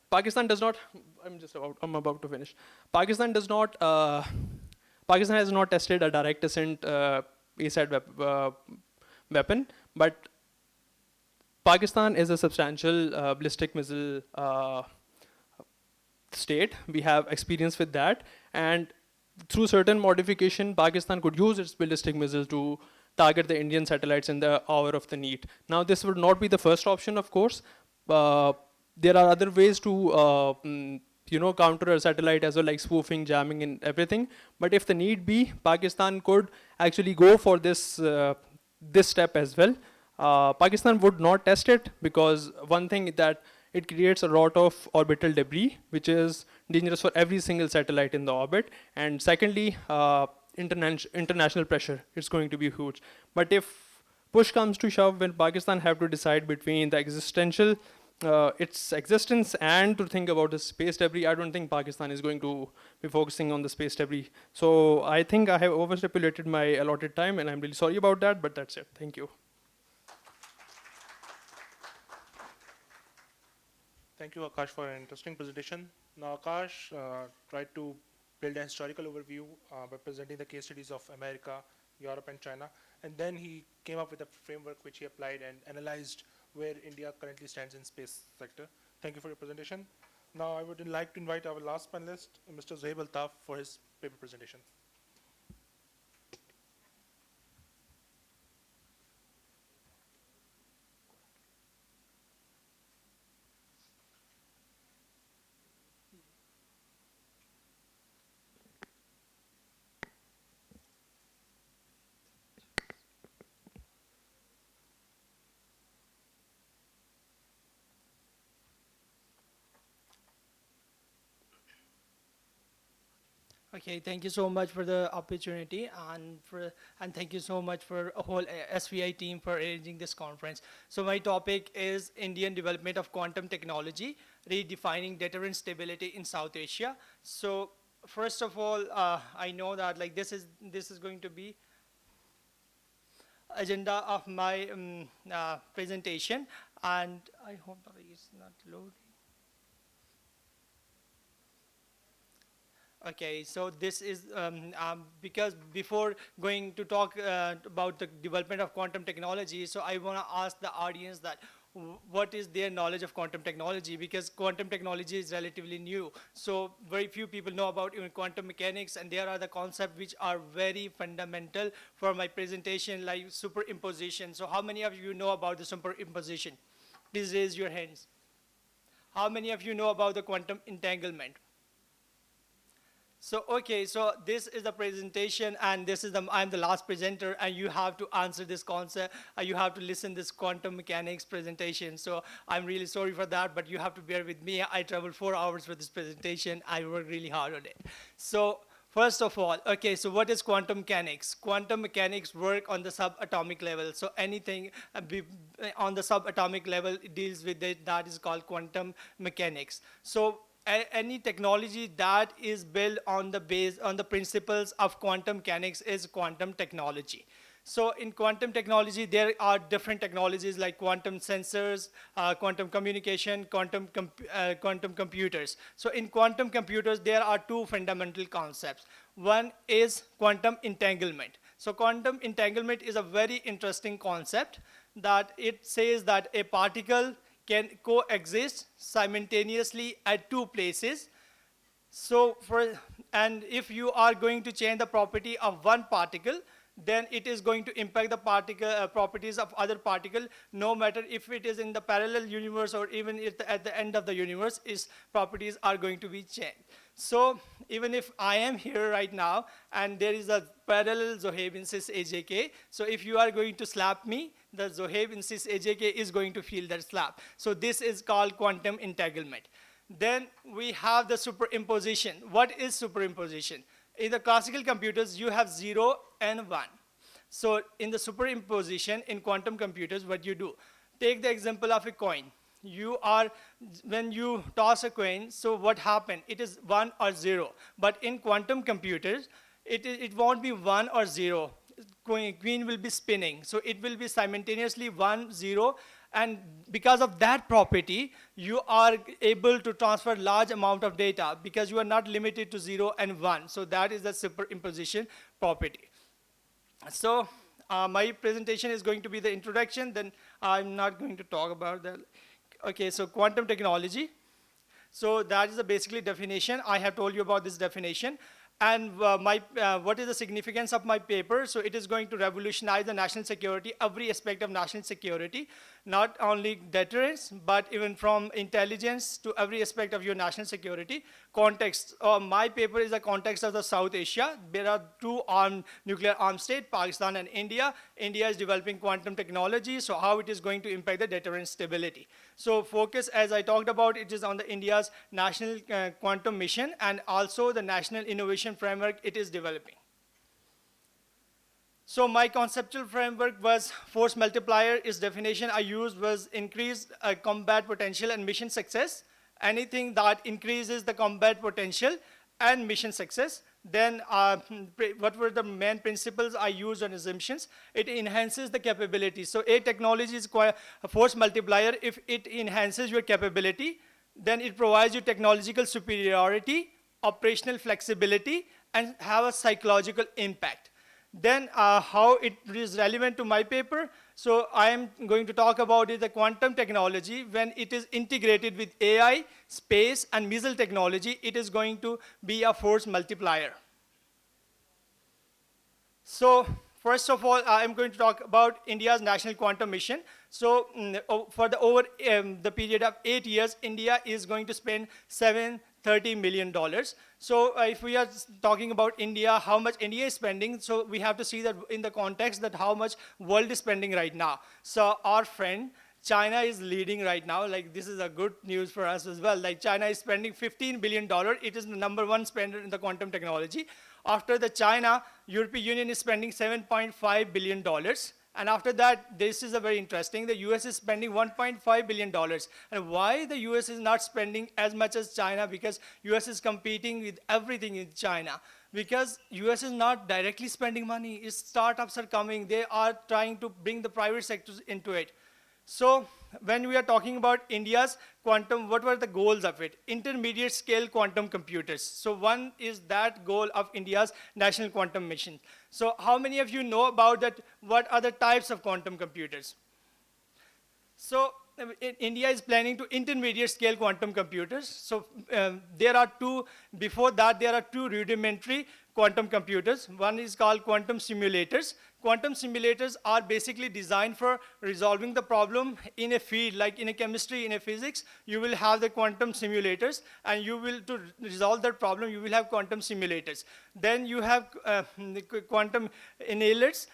Pakistan does not, I'm about to finish. Pakistan has not tested a direct ascent ASAT weapon, but Pakistan is a substantial ballistic missile state. We have experience with that, and through certain modification, Pakistan could use its ballistic missile to target the Indian satellites in the hour of the need. Now, this would not be the first option, of course. There are other ways to counter a satellite as well, like spoofing, jamming, and everything. But if the need be, Pakistan could actually go for this step as well. Pakistan would not test it because one thing that it creates a lot of orbital debris, which is dangerous for every single satellite in the orbit. And secondly, international pressure is going to be huge. But if push comes to shove, when Pakistan have to decide between the its existence and to think about the space debris, I don't think Pakistan is going to be focusing on the space debris. So I think I have overstipulated my allotted time, and I'm really sorry about that, but that's it. Thank you. Thank you, Akash, for an interesting presentation. Now, Akash tried to build a historical overview by presenting the case studies of America, Europe, and China. And then he came up with a framework which he applied and analyzed where India currently stands in space sector. Thank you for your presentation. Now, I would like to invite our last panelist, Mr. Zohaib Altaf, for his paper presentation. Okay, thank you so much for the opportunity, and thank you so much for a whole SVI team for arranging this conference. So my topic is Indian development of quantum technology, redefining deterrent stability in South Asia. So first of all, I know that like this is going to be agenda of my presentation, and I hope that it's not loading. Okay, so this is because before going to talk about the development of quantum technology, so I want to ask the audience that what is their knowledge of quantum technology, because quantum technology is relatively new. So very few people know about even quantum mechanics, and there are the concepts which are very fundamental for my presentation, like superimposition. So how many of you know about the superimposition? Please raise your hands. How many of you know about the quantum entanglement? So, okay, so this is the presentation, and I'm the last presenter, and you have to answer this concept, you have to listen this quantum mechanics presentation. So I'm really sorry for that, but you have to bear with me. I traveled 4 hours for this presentation. I worked really hard on it. So first of all, okay, so what is quantum mechanics? Quantum mechanics work on the subatomic level. So anything on the subatomic level it deals with it, that is called quantum mechanics. So any technology that is built on the principles of quantum mechanics is quantum technology. So in quantum technology, there are different technologies like quantum sensors, quantum communication, quantum computers. So in quantum computers, there are 2 fundamental concepts. One is quantum entanglement. So quantum entanglement is a very interesting concept that it says that a particle can coexist simultaneously at two places. So and if you are going to change the property of one particle, then it is going to impact the particle properties of other particle, no matter if it is in the parallel universe or even if at the end of the universe, its properties are going to be changed. So even if I am here right now and there is a parallel Zoheb in cis AJK, so if you are going to slap me, the Zoheb in cis AJK is going to feel that slap. So this is called quantum entanglement. Then we have the superimposition. What is superimposition? In the classical computers, you have 0 and 1. So in the superimposition in quantum computers, what you do, take the example of a coin. When you toss a coin, so what happened? It is 1 or 0. But in quantum computers, it won't be 1 or 0. Queen will be spinning. So it will be simultaneously 1, 0. And because of that property, you are able to transfer large amount of data because you are not limited to 0 and 1. So that is the superimposition property. So my presentation is going to be the introduction. Then I'm not going to talk about that. Okay, so quantum technology. So that is the basically definition. I have told you about this definition. And what is the significance of my paper? So it is going to revolutionize the national security, every aspect of national security, not only deterrence, but even from intelligence to every aspect of your national security. Context, my paper is a context of the South Asia. There are two nuclear armed states, Pakistan and India. India is developing quantum technology, so how it is going to impact the deterrence stability. So focus, as I talked about, it is on the India's national quantum mission and also the national innovation framework it is developing. So my conceptual framework was force multiplier. Its definition I used was increased combat potential and mission success. Anything that increases the combat potential and mission success. Then what were the main principles I used and assumptions? It enhances the capability. So a technology is a force multiplier. If it enhances your capability, then it provides you technological superiority, operational flexibility, and have a psychological impact. Then how it is relevant to my paper. So I am going to talk about the quantum technology. When it is integrated with AI, space, and missile technology, it is going to be a force multiplier. So first of all, I am going to talk about India's national quantum mission. So for over the period of 8 years, India is going to spend $730 million. So if we are talking about India, how much India is spending, so we have to see that in the context that how much world is spending right now. So our friend, China is leading right now. Like this is a good news for us as well. Like China is spending $15 billion. It is the #1 spender in the quantum technology. After the China, European Union is spending $7.5 billion. And after that, this is a very interesting, the US is spending $1.5 billion. And why the US is not spending as much as China? Because US is competing with everything in China. Because US is not directly spending money, its startups are coming, they are trying to bring the private sectors into it. So when we are talking about India's quantum, what were the goals of it? Intermediate scale quantum computers. So one is that goal of India's national quantum mission. So how many of you know about that? What are the types of quantum computers? So India is planning to intermediate scale quantum computers. So there are two, before that there are two rudimentary quantum computers. One is called quantum simulators. Quantum simulators are basically designed for resolving the problem in a field, like in a chemistry, in a physics, you will have the quantum simulators, and you will, to resolve that problem, you will have quantum simulators. Then you have quantum annealers.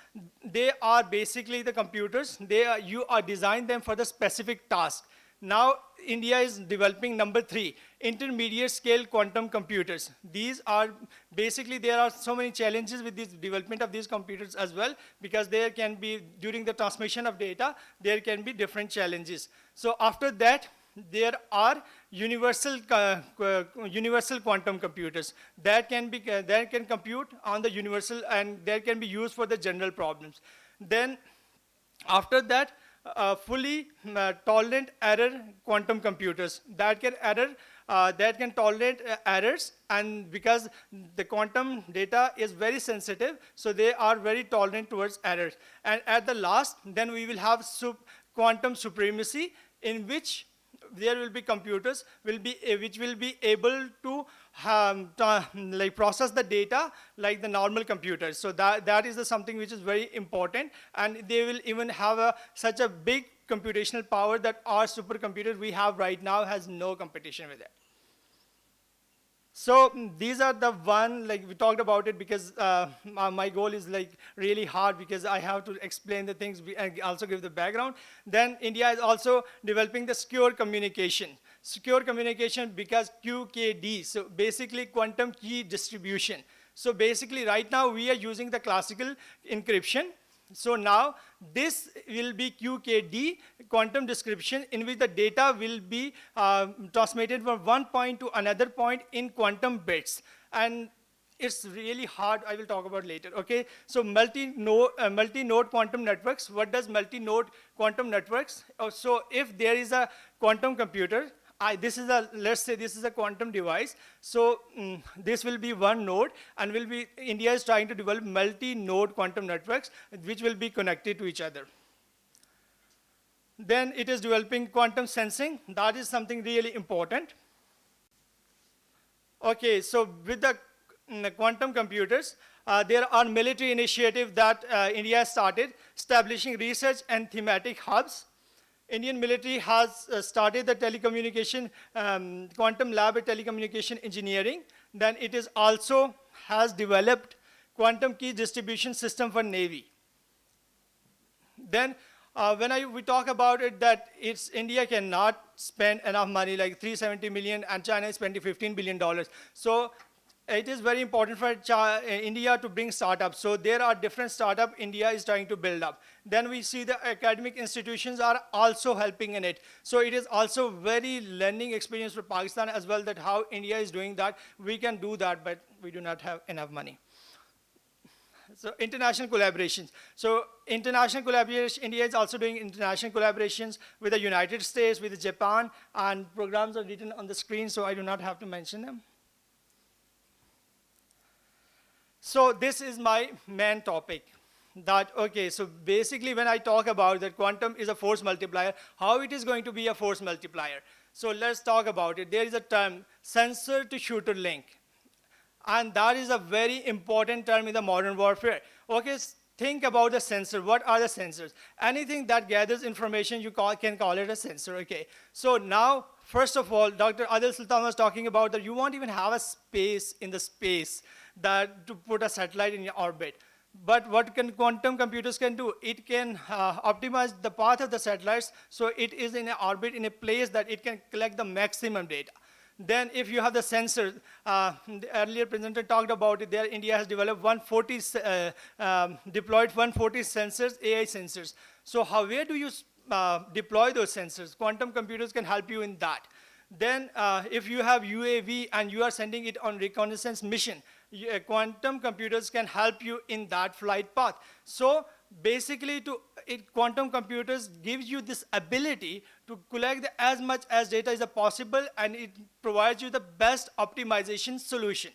They are basically the computers. You are designing them for the specific task. Now, India is developing #3, intermediate scale quantum computers. These are basically, there are so many challenges with this development of these computers as well, because there can be, during the transmission of data, there can be different challenges. So after that, there are universal quantum computers that can compute on the universal, and that can be used for the general problems. Then after that, fully tolerant error quantum computers that can tolerate errors, and because the quantum data is very sensitive, so they are very tolerant towards errors. And at the last, then we will have quantum supremacy in which there will be computers which will be able to like process the data like the normal computers. So that is something which is very important, and they will even have such a big computational power that our supercomputer we have right now has no competition with it. So these are the one, like we talked about it because my goal is like really hard because I have to explain the things and also give the background. Then India is also developing the secure communication. Secure communication because QKD, so basically quantum key distribution. So basically right now we are using the classical encryption. So now this will be QKD, quantum description, in which the data will be transmitted from one point to another point in quantum bits. And it's really hard, I will talk about later, okay? So multi-node quantum networks. What does multi-node quantum networks? So if there is a quantum computer, let's say this is a quantum device. So this will be one node, and India is trying to develop multi-node quantum networks, which will be connected to each other. Then it is developing quantum sensing. That is something really important. Okay, so with the quantum computers, there are military initiatives that India started, establishing research and thematic hubs. Indian military has started the telecommunication, quantum lab at telecommunication engineering. Then it is also has developed quantum key distribution system for Navy. Then when we talk about it, that India cannot spend enough money, like 370 million, and China is spending $15 billion. So it is very important for India to bring startups. So there are different startups India is trying to build up. Then we see the academic institutions are also helping in it. So it is also very learning experience for Pakistan as well, that how India is doing that. We can do that, but we do not have enough money. So international collaborations. So international collaboration, India is also doing international collaborations with the United States, with Japan, and programs are written on the screen, so I do not have to mention them. So this is my main topic. Okay, so basically when I talk about that quantum is a force multiplier, how it is going to be a force multiplier? So let's talk about it. There is a term, sensor to shooter link. And that is a very important term in the modern warfare. Okay, think about the sensor. What are the sensors? Anything that gathers information, you can call it a sensor, okay? So now, first of all, Dr. Adil Sultan was talking about that you won't even have a space in the space that to put a satellite in your orbit. But what can quantum computers can do? It can optimize the path of the satellites so it is in an orbit in a place that it can collect the maximum data. Then if you have the sensors, the earlier presenter talked about it there, India has developed deployed 140 sensors, AI sensors. So where do you deploy those sensors? Quantum computers can help you in that. Then if you have UAV and you are sending it on reconnaissance mission, quantum computers can help you in that flight path. So basically quantum computers gives you this ability to collect as much as data as possible, and it provides you the best optimization solution.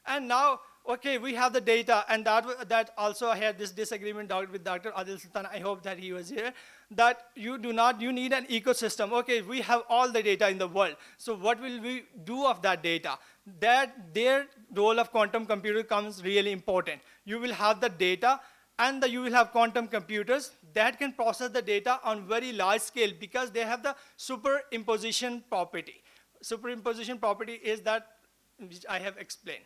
And now, okay, we have the data, and that also I had this disagreement with Dr. Adil Sultan. I hope that he was here. That you need an ecosystem. Okay, we have all the data in the world. So what will we do of that data? Their role of quantum computer comes really important. You will have the data, and you will have quantum computers that can process the data on very large scale because they have the superimposition property. Superimposition property is that which I have explained.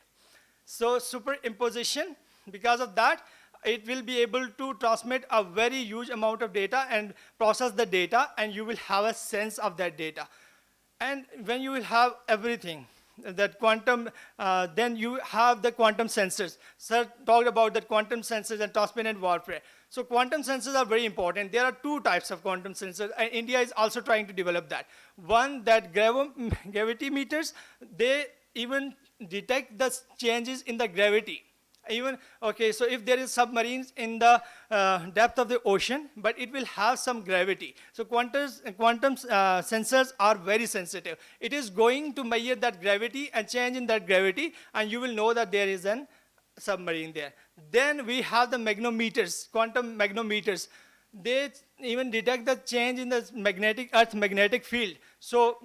So superimposition, because of that, it will be able to transmit a very huge amount of data and process the data, and you will have a sense of that data. And when you will have everything, that quantum, then you have the quantum sensors. Sir talked about the quantum sensors and transparent warfare. So quantum sensors are very important. There are two types of quantum sensors, and India is also trying to develop that. One, that gravity meters, they even detect the changes in the gravity. Okay, so if there is submarines in the depth of the ocean, but it will have some gravity. So quantum sensors are very sensitive. It is going to measure that gravity and change in that gravity, and you will know that there is a submarine there. Then we have the magnometers, quantum magnometers. they even detect the change in the Earth's magnetic field. So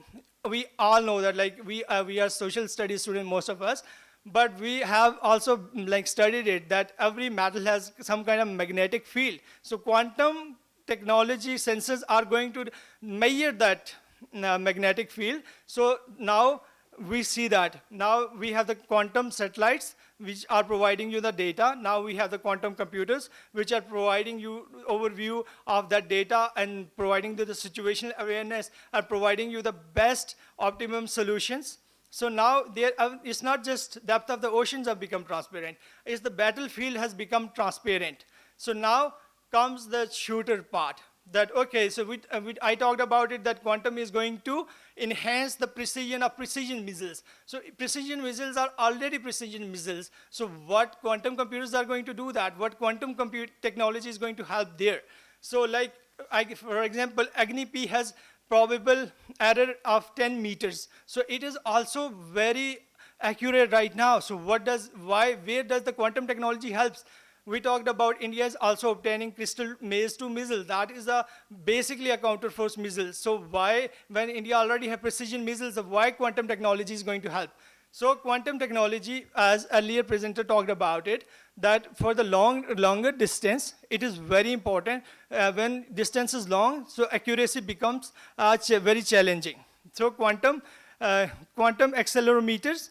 we all know that, like we are social studies students, most of us, but we have also like studied it that every metal has some kind of magnetic field. So quantum technology sensors are going to measure that magnetic field. So now we see that. Now we have the quantum satellites which are providing you the data. Now we have the quantum computers which are providing you overview of that data and providing you the situational awareness and providing you the best optimum solutions. So now it's not just depth of the oceans have become transparent, it's the battlefield has become transparent. So now comes the shooter part. That okay, so I talked about it that quantum is going to enhance the precision of precision missiles. So precision missiles are already precision missiles. So what quantum computers are going to do that? What quantum compute technology is going to help there? So like, for example, Agni-P has probable error of 10 meters. So it is also very accurate right now. So where does the quantum technology helps? We talked about India is also obtaining crystal maze 2 missile. That is basically a counter-force missile. So why, when India already have precision missiles, why quantum technology is going to help? So quantum technology, as earlier presenter talked about it, that for the longer distance, it is very important. When distance is long, so accuracy becomes very challenging. So quantum accelerometers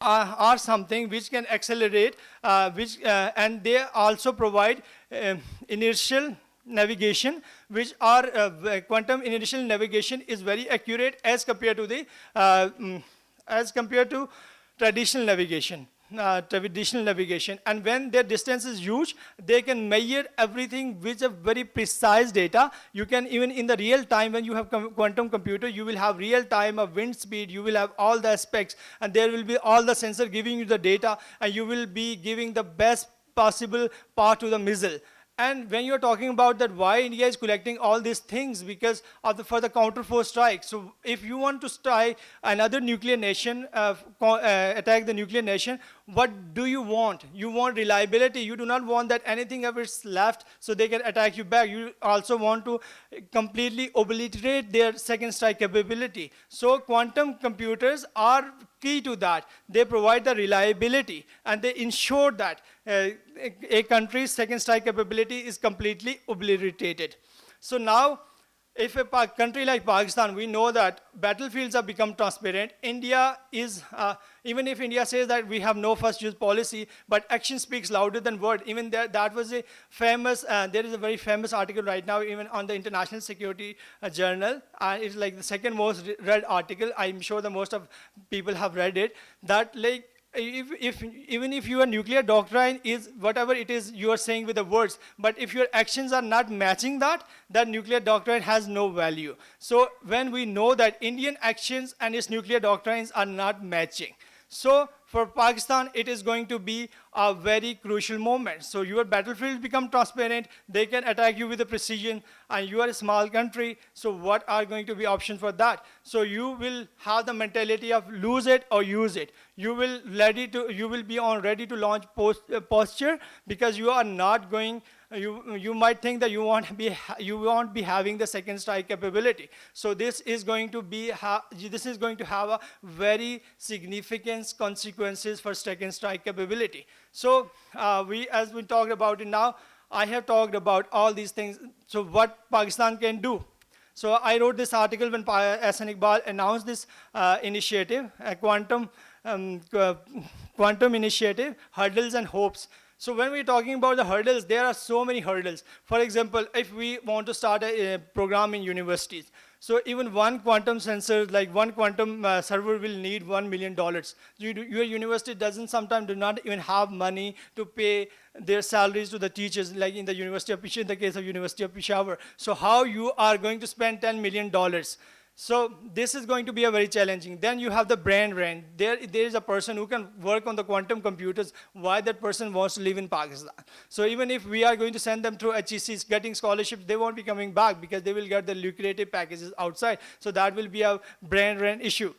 are something which can accelerate, and they also provide inertial navigation, which are quantum inertial navigation is very accurate as compared to the traditional navigation. And when their distance is huge, they can measure everything with a very precise data. You can even in the real time, when you have quantum computer, you will have real time of wind speed, you will have all the aspects, and there will be all the sensor giving you the data, and you will be giving the best possible path to the missile. And when you're talking about that, why India is collecting all these things, because of for the counter-force strike. So if you want to strike another nuclear nation, attack the nuclear nation, what do you want? You want reliability. You do not want that anything ever is left so they can attack you back. You also want to completely obliterate their second strike capability. So quantum computers are key to that. They provide the reliability and they ensure that a country's second strike capability is completely obliterated. So now, if a country like Pakistan, we know that battlefields have become transparent. India is, even if India says that we have no first use policy, but action speaks louder than word. Even that was a famous, there is a very famous article right now, even on the International Security Journal. It's like the second most read article. I'm sure the most of people have read it. That like, even if your nuclear doctrine is whatever it is you are saying with the words, but if your actions are not matching that nuclear doctrine has no value. So when we know that Indian actions and its nuclear doctrines are not matching, so for Pakistan, it is going to be a very crucial moment. So your battlefield become transparent, they can attack you with the precision, and you are a small country, so what are going to be options for that? So you will have the mentality of lose it or use it. You will be on ready to launch posture, because you are not going, you might think that you won't be having the second strike capability. So this is going to have a very significant consequences for second strike capability. So as we talked about it now, I have talked about all these things. So what Pakistan can do? So I wrote this article when SN Iqbal announced this initiative, quantum initiative, hurdles and hopes. So when we're talking about the hurdles, there are so many hurdles. For example, if we want to start a program in universities, so even one quantum sensor, like one quantum server will need $1 million. Your university sometimes do not even have money to pay their salaries to the teachers, like in the in the case of University of Peshawar. So how you are going to spend $10 million? So this is going to be a very challenging. Then you have the brand rent. There is a person who can work on the quantum computers. Why that person wants to live in Pakistan? So even if we are going to send them through HECs, getting scholarships, they won't be coming back because they will get the lucrative packages outside. So that will be a brand rent issue.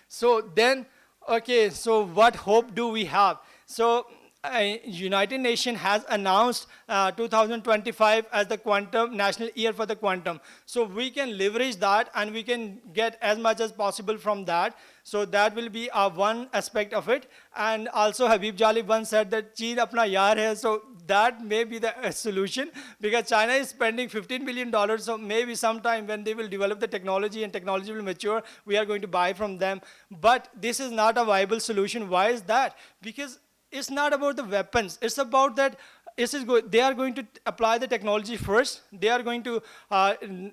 So then, okay, so what hope do we have? So United Nations has announced 2025 as the quantum national year for the quantum. So we can leverage that and we can get as much as possible from that. So that will be one aspect of it. And also Habib Jalib once said that China apna yaar hai. So that may be the solution because China is spending $15 billion. So maybe sometime when they will develop the technology and technology will mature, we are going to buy from them. But this is not a viable solution. Why is that? Because it's not about the weapons. It's about that they are going to apply the technology first. They are going to,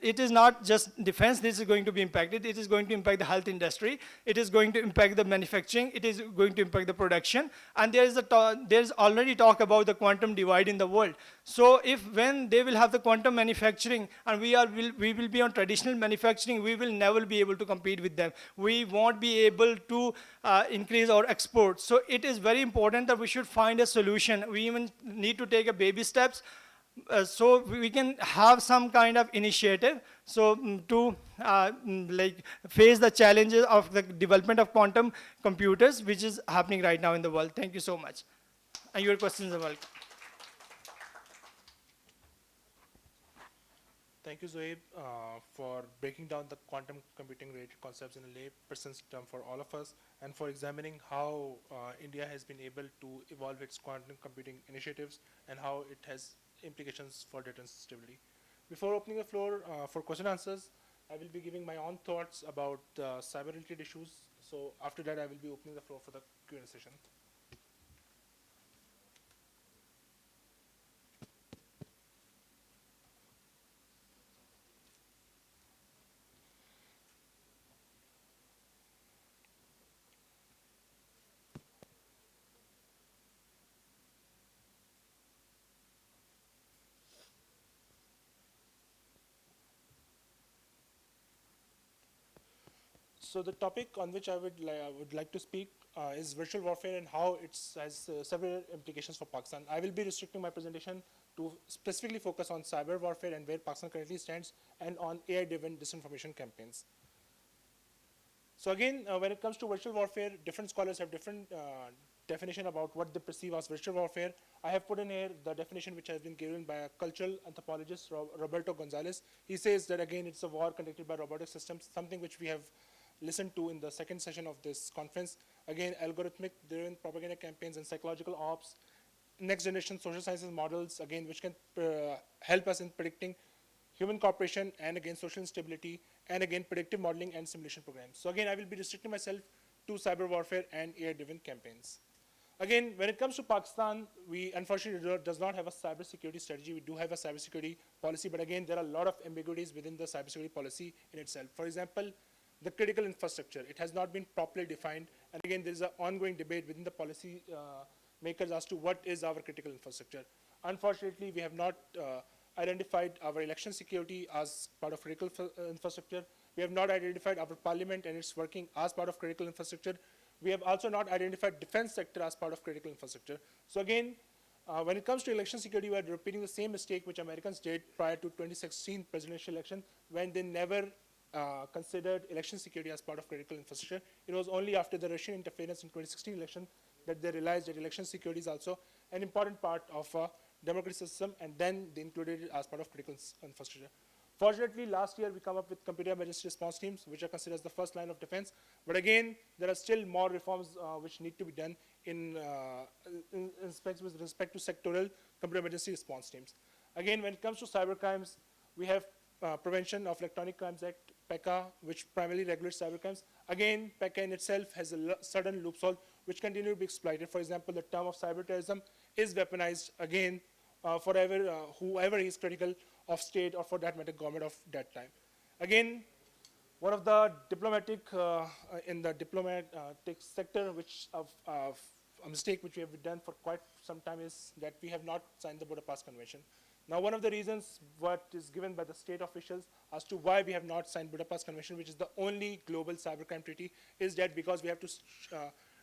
it is not just defense, this is going to be impacted. It is going to impact the health industry. It is going to impact the manufacturing. It is going to impact the production. And there's already talk about the quantum divide in the world. So when they will have the quantum manufacturing and we will be on traditional manufacturing, we will never be able to compete with them. We won't be able to increase our exports. So it is very important that we should find a solution. We even need to take a baby steps so we can have some kind of initiative so to like face the challenges of the development of quantum computers, which is happening right now in the world. Thank you so much. And your questions are welcome. Thank you, Zoeb, for breaking down the quantum computing related concepts in a layperson's term for all of us, and for examining how India has been able to evolve its quantum computing initiatives and how it has implications for data stability. Before opening the floor for question answers, I will be giving my own thoughts about cyber-related issues. So after that, I will be opening the floor for the Q&A session. So the topic on which I would like to speak is virtual warfare and how it has several implications for Pakistan. I will be restricting my presentation to specifically focus on cyber warfare and where Pakistan currently stands, and on AI-driven disinformation campaigns. So again, when it comes to virtual warfare, different scholars have different definition about what they perceive as virtual warfare. I have put in here the definition which has been given by a cultural anthropologist, Roberto Gonzalez. He says that again, it's a war conducted by robotic systems, something which we have listened to in the second session of this conference. Again, algorithmic driven propaganda campaigns and psychological ops, next generation social sciences models, again, which can help us in predicting human cooperation and again social instability, and again predictive modeling and simulation programs. So again, I will be restricting myself to cyber warfare and AI-driven campaigns. Again, when it comes to Pakistan, we unfortunately does not have a cybersecurity strategy. We do have a cybersecurity policy, but again, there are a lot of ambiguities within the cybersecurity policy in itself. For example, the critical infrastructure, it has not been properly defined. And again, there is an ongoing debate within the policy makers as to what is our critical infrastructure. Unfortunately, we have not identified our election security as part of critical infrastructure. We have not identified our parliament and its working as part of critical infrastructure. We have also not identified defense sector as part of critical infrastructure. So again, when it comes to election security, we are repeating the same mistake which Americans did prior to 2016 presidential election, when they never considered election security as part of critical infrastructure. It was only after the Russian interference in 2016 election that they realized that election security is also an important part of a democratic system, and then they included it as part of critical infrastructure. Fortunately, last year we come up with computer emergency response teams, which are considered as the first line of defense. But again, there are still more reforms which need to be done with respect to sectoral computer emergency response teams. Again, when it comes to cyber crimes, we have Prevention of Electronic Crimes Act, PECA, which primarily regulates cyber crimes. Again, PECA in itself has a certain loophole which continue to be exploited. For example, the term of cyber terrorism is weaponized again forever, whoever is critical of state, or for that matter, government of that time. Again, one of the diplomatic, in the diplomatic sector, which a mistake which we have done for quite some time is that we have not signed the Budapest Convention. Now, one of the reasons what is given by the state officials as to why we have not signed Budapest Convention, which is the only global cybercrime treaty, is that because we have to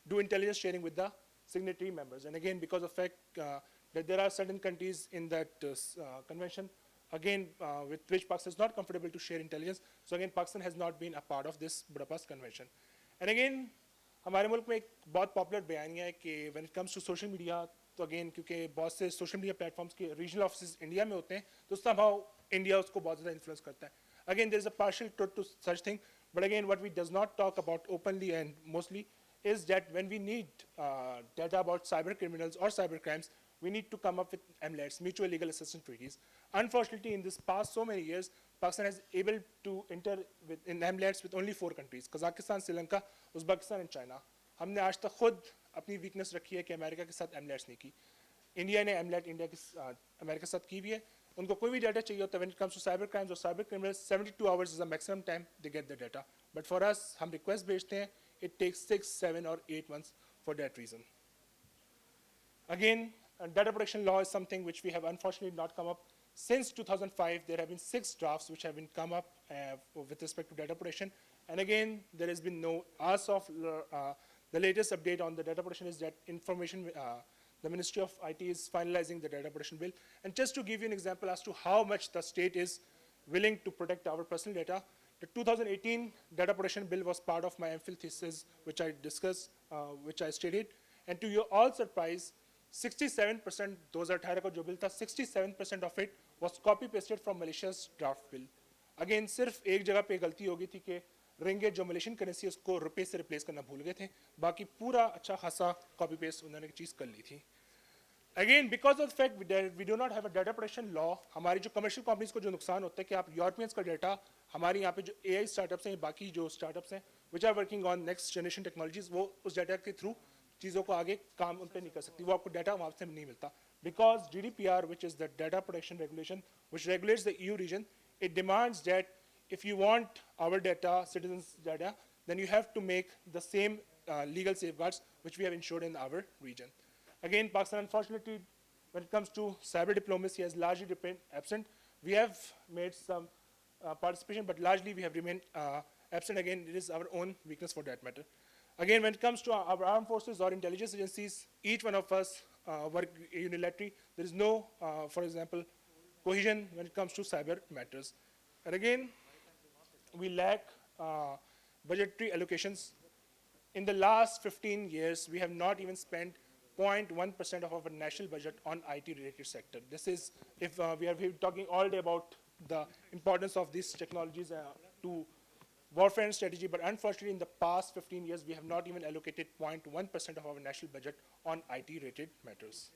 do intelligence sharing with the signatory members. And again, because of the fact that there are certain countries in that convention, again, with which Pakistan is not comfortable to share intelligence. So again, Pakistan has not been a part of this Budapest Convention. And again, हमारे मुल्क में एक बहुत popular बयानिया है कि when it comes to social media, तो again क्योंकि बहुत से सोशल मीडिया प्लेटफॉर्म्स के रीजनल ऑफिस इंडिया में होते हैं तो somehow इंडिया उसको बहुत ज़्यादा इन्फ्लुएंस करता है. Again, there is a partial truth to such thing, but again, what we does not talk about openly and mostly is that when we need data about cyber criminals or cyber crimes, we need to come up with MLATs, mutual legal assistance treaties. Unfortunately, in this past so many years, Pakistan has able to enter in MLATs with only 4 countries: Kazakhstan, Sri Lanka, Uzbekistan, and China. हमने आज तक खुद अपनी weakness रखी है कि America के साथ MLATs नहीं की. इंडिया ने MLAT इंडिया के अमेरिका के साथ की भी है. उनको कोई भी डाटा चाहिए होता है when it comes to cyber crimes or cyber criminals, 72 hours is the maximum time they get the data. But for us, हम request भेजते हैं, it takes 6, 7, or 8 months for that reason. Again, data protection law is something which we have unfortunately not come up. Since 2005, there have been 6 drafts which have been come up with respect to data protection. And again, there has been no, as of the latest update on the data protection is that the Ministry of IT is finalizing the data protection bill. And just to give you an example as to how much the state is willing to protect our personal data, the 2018 data protection bill was part of my MPhil thesis, which I discussed, which I stated. And to your all surprise, 67%, 2018 का जो bill था, 67% of it was copy pasted from Malaysia's draft bill. Again, सिर्फ एक जगह पे गलती हो गई थी कि रिंगेट जो मलेशियन करेंसी उसको रुपए से रिप्लेस करना भूल गए थे. बाकी पूरा अच्छा खासा कॉपी पेस्ट उन्होंने चीज़ कर ली थी. Again, because of the fact we do not have a data protection law, हमारी जो commercial companies को जो नुकसान होता है कि आप यूरोपियंस का डाटा हमारे यहाँ पे जो AI startups हैं, बाकी जो startups हैं, which are working on next generation technologies, वो उस डाटा के थ्रू चीज़ों को आगे काम उन पे नहीं कर सकती, वो आपको डाटा वहाँ से नहीं मिलता. Because GDPR, which is the data protection regulation, which regulates the EU region, it demands that if you want our data, citizens' data, then you have to make the same legal safeguards which we have ensured in our region. Again, Pakistan, unfortunately, when it comes to cyber diplomacy, has largely been absent. We have made some participation, but largely we have remained absent. Again, it is our own weakness for that matter. Again, when it comes to our armed forces or intelligence agencies, each one of us work unilaterally. There is no, for example, cohesion when it comes to cyber matters. And again, we lack budgetary allocations. In the last 15 years, we have not even spent 0.1% of our national budget on IT-related sector. This is, if we are talking all day about the importance of these technologies to warfare and strategy, but unfortunately in the past 15 years, we have not even allocated 0.1% of our national budget on IT-related matters.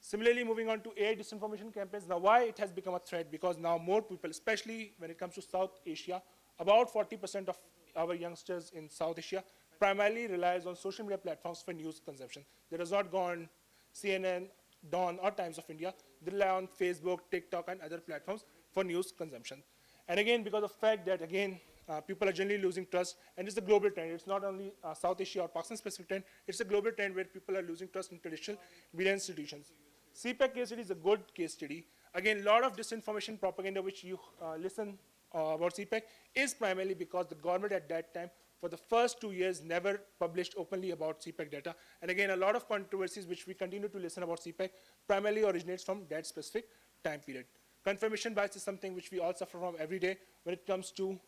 Similarly, moving on to AI disinformation campaigns. Now, why it has become a threat? Because now more people, especially when it comes to South Asia, about 40% of our youngsters in South Asia primarily relies on social media platforms for news consumption. They does not go on CNN, Dawn, or Times of India. They rely on Facebook, TikTok, and other platforms for news consumption. And again, because of the fact that, again, people are generally losing trust, and it's a global trend. It's not only South Asia or Pakistan-specific trend. It's a global trend where people are losing trust in traditional media institutions. CPEC case study is a good case study. Again, a lot of disinformation propaganda which you listen about CPEC is primarily because the government at that time, for the first 2 years, never published openly about CPEC data. And again, a lot of controversies which we continue to listen about CPEC primarily originates from that specific time period. Confirmation bias is something which we all suffer from every day when it comes to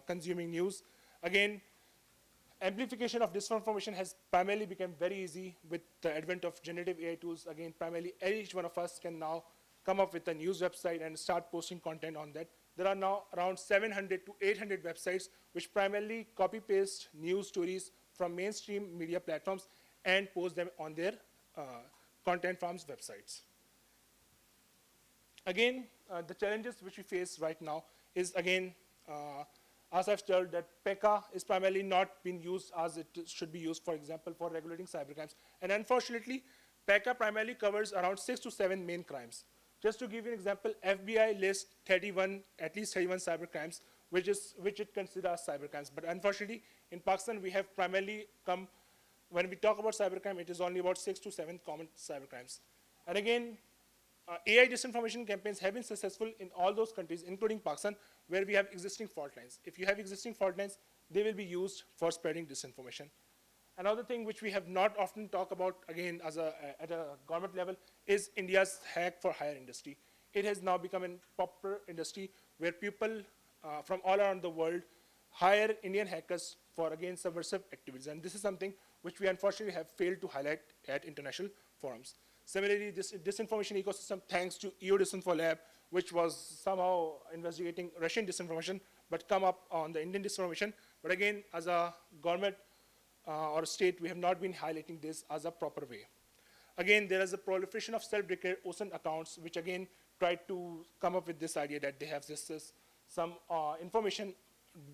consuming news. Again, amplification of disinformation has primarily become very easy with the advent of generative AI tools. Again, primarily each one of us can now come up with a news website and start posting content on that. There are now around 700 to 800 websites which primarily copy-paste news stories from mainstream media platforms and post them on their content farms websites. Again, the challenges which we face right now is, again, as I've told, that PECA is primarily not being used as it should be used, for example, for regulating cybercrimes. And unfortunately, PECA primarily covers around 6 to 7 main crimes. Just to give you an example, FBI lists at least 31 cybercrimes, which it considers cybercrimes. But unfortunately, in Pakistan, we have primarily when we talk about cybercrime, it is only about 6 to 7 common cybercrimes. And again, AI disinformation campaigns have been successful in all those countries, including Pakistan, where we have existing fault lines. If you have existing fault lines, they will be used for spreading disinformation. Another thing which we have not often talked about, again, at a government level, is India's hack for hire industry. It has now become a popular industry where people from all around the world hire Indian hackers for, again, subversive activities. And this is something which we unfortunately have failed to highlight at international forums. Similarly, this disinformation ecosystem, thanks to EU Disinfo Lab, which was somehow investigating Russian disinformation, but come up on the Indian disinformation. But again, as a government or state, we have not been highlighting this as a proper way. Again, there is a proliferation of self-declared OSINT accounts, which again try to come up with this idea that they have some information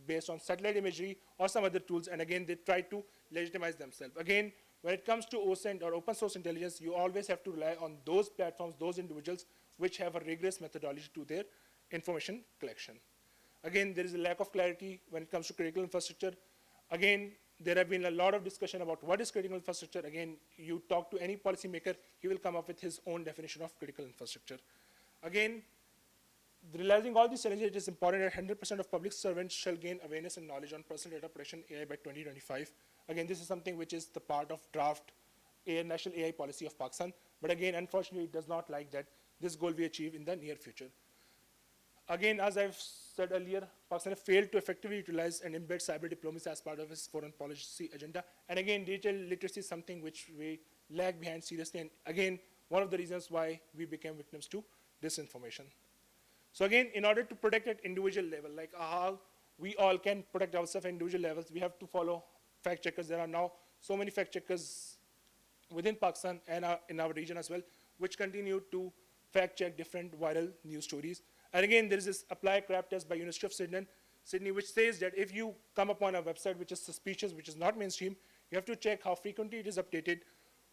based on satellite imagery or some other tools, and again, they try to legitimize themselves. Again, when it comes to OSINT or open source intelligence, you always have to rely on those platforms, those individuals, which have a rigorous methodology to their information collection. Again, there is a lack of clarity when it comes to critical infrastructure. Again, there have been a lot of discussion about what is critical infrastructure. Again, you talk to any policymaker, he will come up with his own definition of critical infrastructure. Again, realizing all these challenges, it is important that 100% of public servants shall gain awareness and knowledge on personal data protection AI by 2025. Again, this is something which is the part of draft national AI policy of Pakistan. But again, unfortunately, it does not like that this goal we achieve in the near future. Again, as I've said earlier, Pakistan has failed to effectively utilize and embed cyber diplomacy as part of its foreign policy agenda. And again, digital literacy is something which we lag behind seriously. And again, one of the reasons why we became victims to disinformation. So again, in order to protect at individual level, like how we all can protect ourselves at individual levels, we have to follow fact checkers. There are now so many fact checkers within Pakistan and in our region as well, which continue to fact check different viral news stories. And again, there is this apply crap test by University of Sydney, which says that if you come upon a website which is suspicious, which is not mainstream, you have to check how frequently it is updated,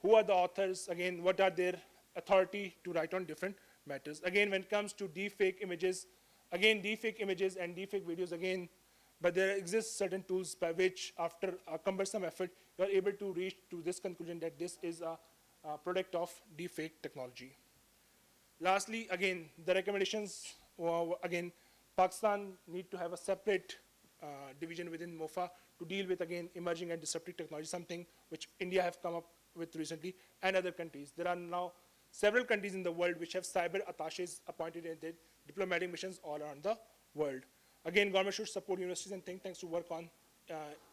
who are the authors, again, what are their authority to write on different matters. Again, when it comes to deepfake images, again, deepfake images and deepfake videos, again, but there exist certain tools by which, after a cumbersome effort, you are able to reach to this conclusion that this is a product of deepfake technology. Lastly, again, the recommendations, again, Pakistan need to have a separate division within MOFA to deal with, again, emerging and disruptive technology, something which India have come up with recently, and other countries. There are now several countries in the world which have cyber attaches appointed in their diplomatic missions all around the world. Again, government should support universities and think tanks to work on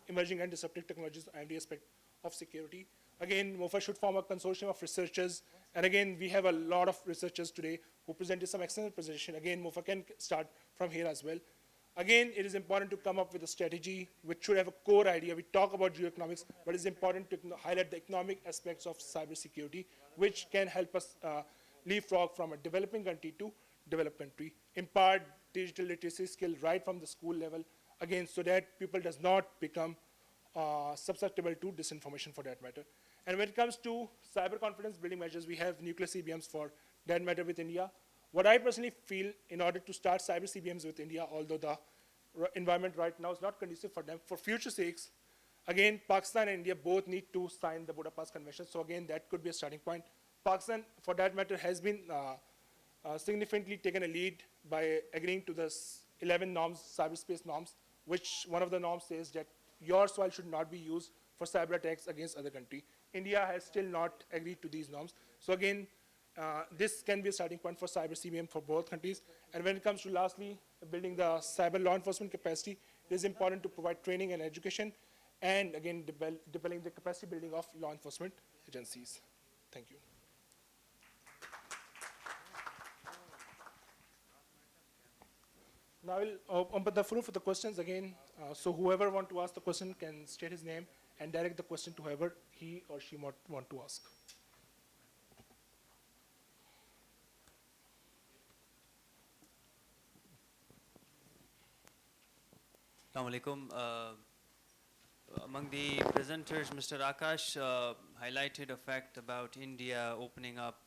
emerging and disruptive technologies and the aspect of security. Again, MOFA should form a consortium of researchers. And again, we have a lot of researchers today who presented some excellent presentation. Again, MOFA can start from here as well. Again, it is important to come up with a strategy which should have a core idea. We talk about geoeconomics, but it's important to highlight the economic aspects of cybersecurity, which can help us leapfrog from a developing country to developed country, impart digital literacy skill right from the school level, again, so that people does not become susceptible to disinformation for that matter. And when it comes to cyber confidence building measures, we have nuclear CBMs for that matter with India. What I personally feel, in order to start cyber CBMs with India, although the environment right now is not conducive for them, for future sakes, again, Pakistan and India both need to sign the Budapest Convention. So again, that could be a starting point. Pakistan, for that matter, has been significantly taken a lead by agreeing to the 11 norms, cyberspace norms, which one of the norms says that your soil should not be used for cyber attacks against other country. India has still not agreed to these norms. So again, this can be a starting point for cyber CBM for both countries. And when it comes to, lastly, building the cyber law enforcement capacity, it is important to provide training and education, and again, developing the capacity building of law enforcement agencies. Thank you. Now I will open the floor for the questions again. So whoever want to ask the question can state his name and direct the question to whoever he or she might want to ask. Assalamu alaikum. Among the presenters, Mr. Akash highlighted a fact about India opening up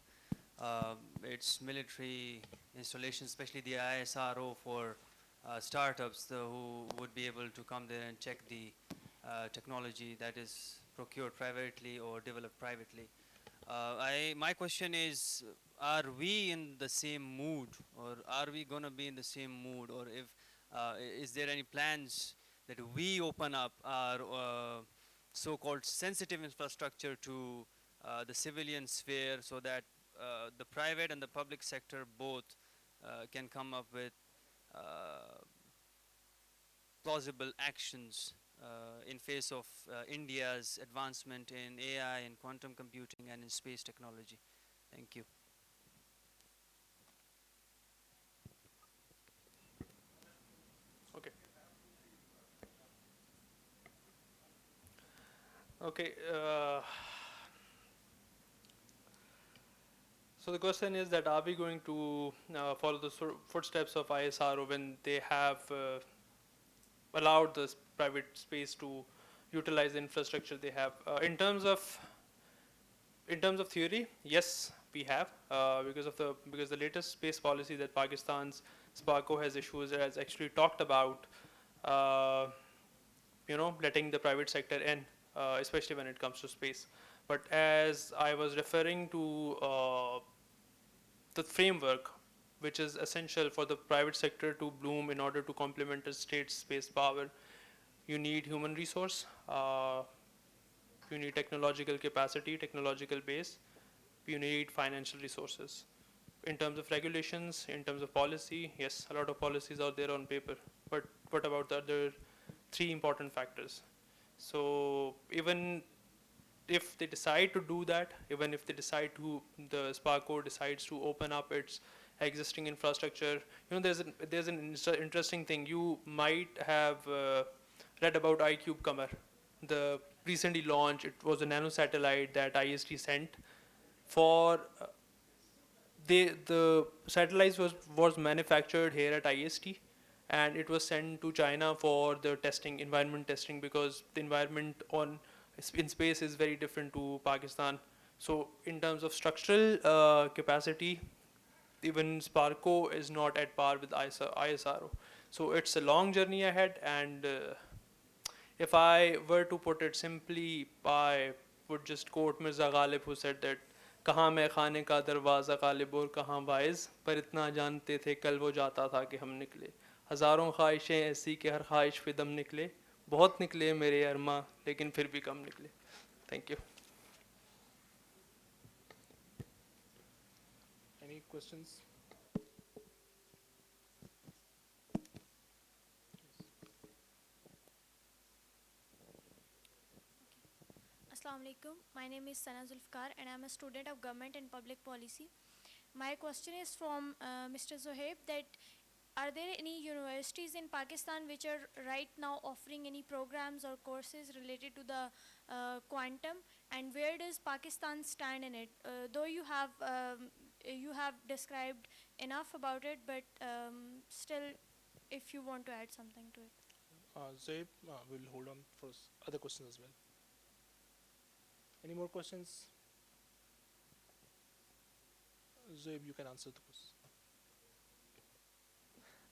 its military installations, especially the ISRO for startups who would be able to come there and check the technology that is procured privately or developed privately. My question is, are we in the same mood, or are we going to be in the same mood, or if is there any plans that we open up our so-called sensitive infrastructure to the civilian sphere, so that the private and the public sector both can come up with plausible actions in face of India's advancement in AI, in quantum computing, and in space technology? Thank you. Okay. Okay. So the question is that are we going to follow the footsteps of ISRO when they have allowed this private space to utilize the infrastructure they have? In terms of theory, yes, we have because the latest space policy that Pakistan's SPARCO has issued has actually talked about letting the private sector in, especially when it comes to space. But as I was referring to the framework, which is essential for the private sector to bloom in order to complement a state's space power, you need human resource, you need technological capacity, technological base, you need financial resources. In terms of regulations, in terms of policy, yes, a lot of policies are there on paper. But what about the other three important factors? So even if they decide to do that, even if the SPARCO decides to open up its existing infrastructure, there's an interesting thing. You might have read about iCube Qamar, the recently launched. It was a nano satellite that IST sent for. The satellite was manufactured here at IST, and it was sent to China for the testing, environment testing, because the environment in space is very different to Pakistan. So in terms of structural capacity, even SPARCO is not at par with ISRO. So it's a long journey ahead, and if I were to put it simply, I would just quote Mirza Ghalib, who said that कहाँ मैं खाने का दरवाज़ा गालिब और कहाँ wise, पर इतना जानते थे कल वो जाता था कि हम निकले, हज़ारों ख्वाहिशें ऐसी कि हर ख्वाहिश पे दम निकले, बहुत निकले मेरे अरमा लेकिन फिर भी कम निकले. Thank you. Any questions? Assalamu alaikum. My name is Sana Zulfikar and I am a student of Government and Public Policy. My question is from Mr. Zohaib that are there any universities in Pakistan which are right now offering any programs or courses related to the quantum, and where does Pakistan stand in it? Though you have described enough about it, but still, if you want to add something to it. Zaib, we'll hold on for other questions as well. Any more questions? Zaib, you can answer the question.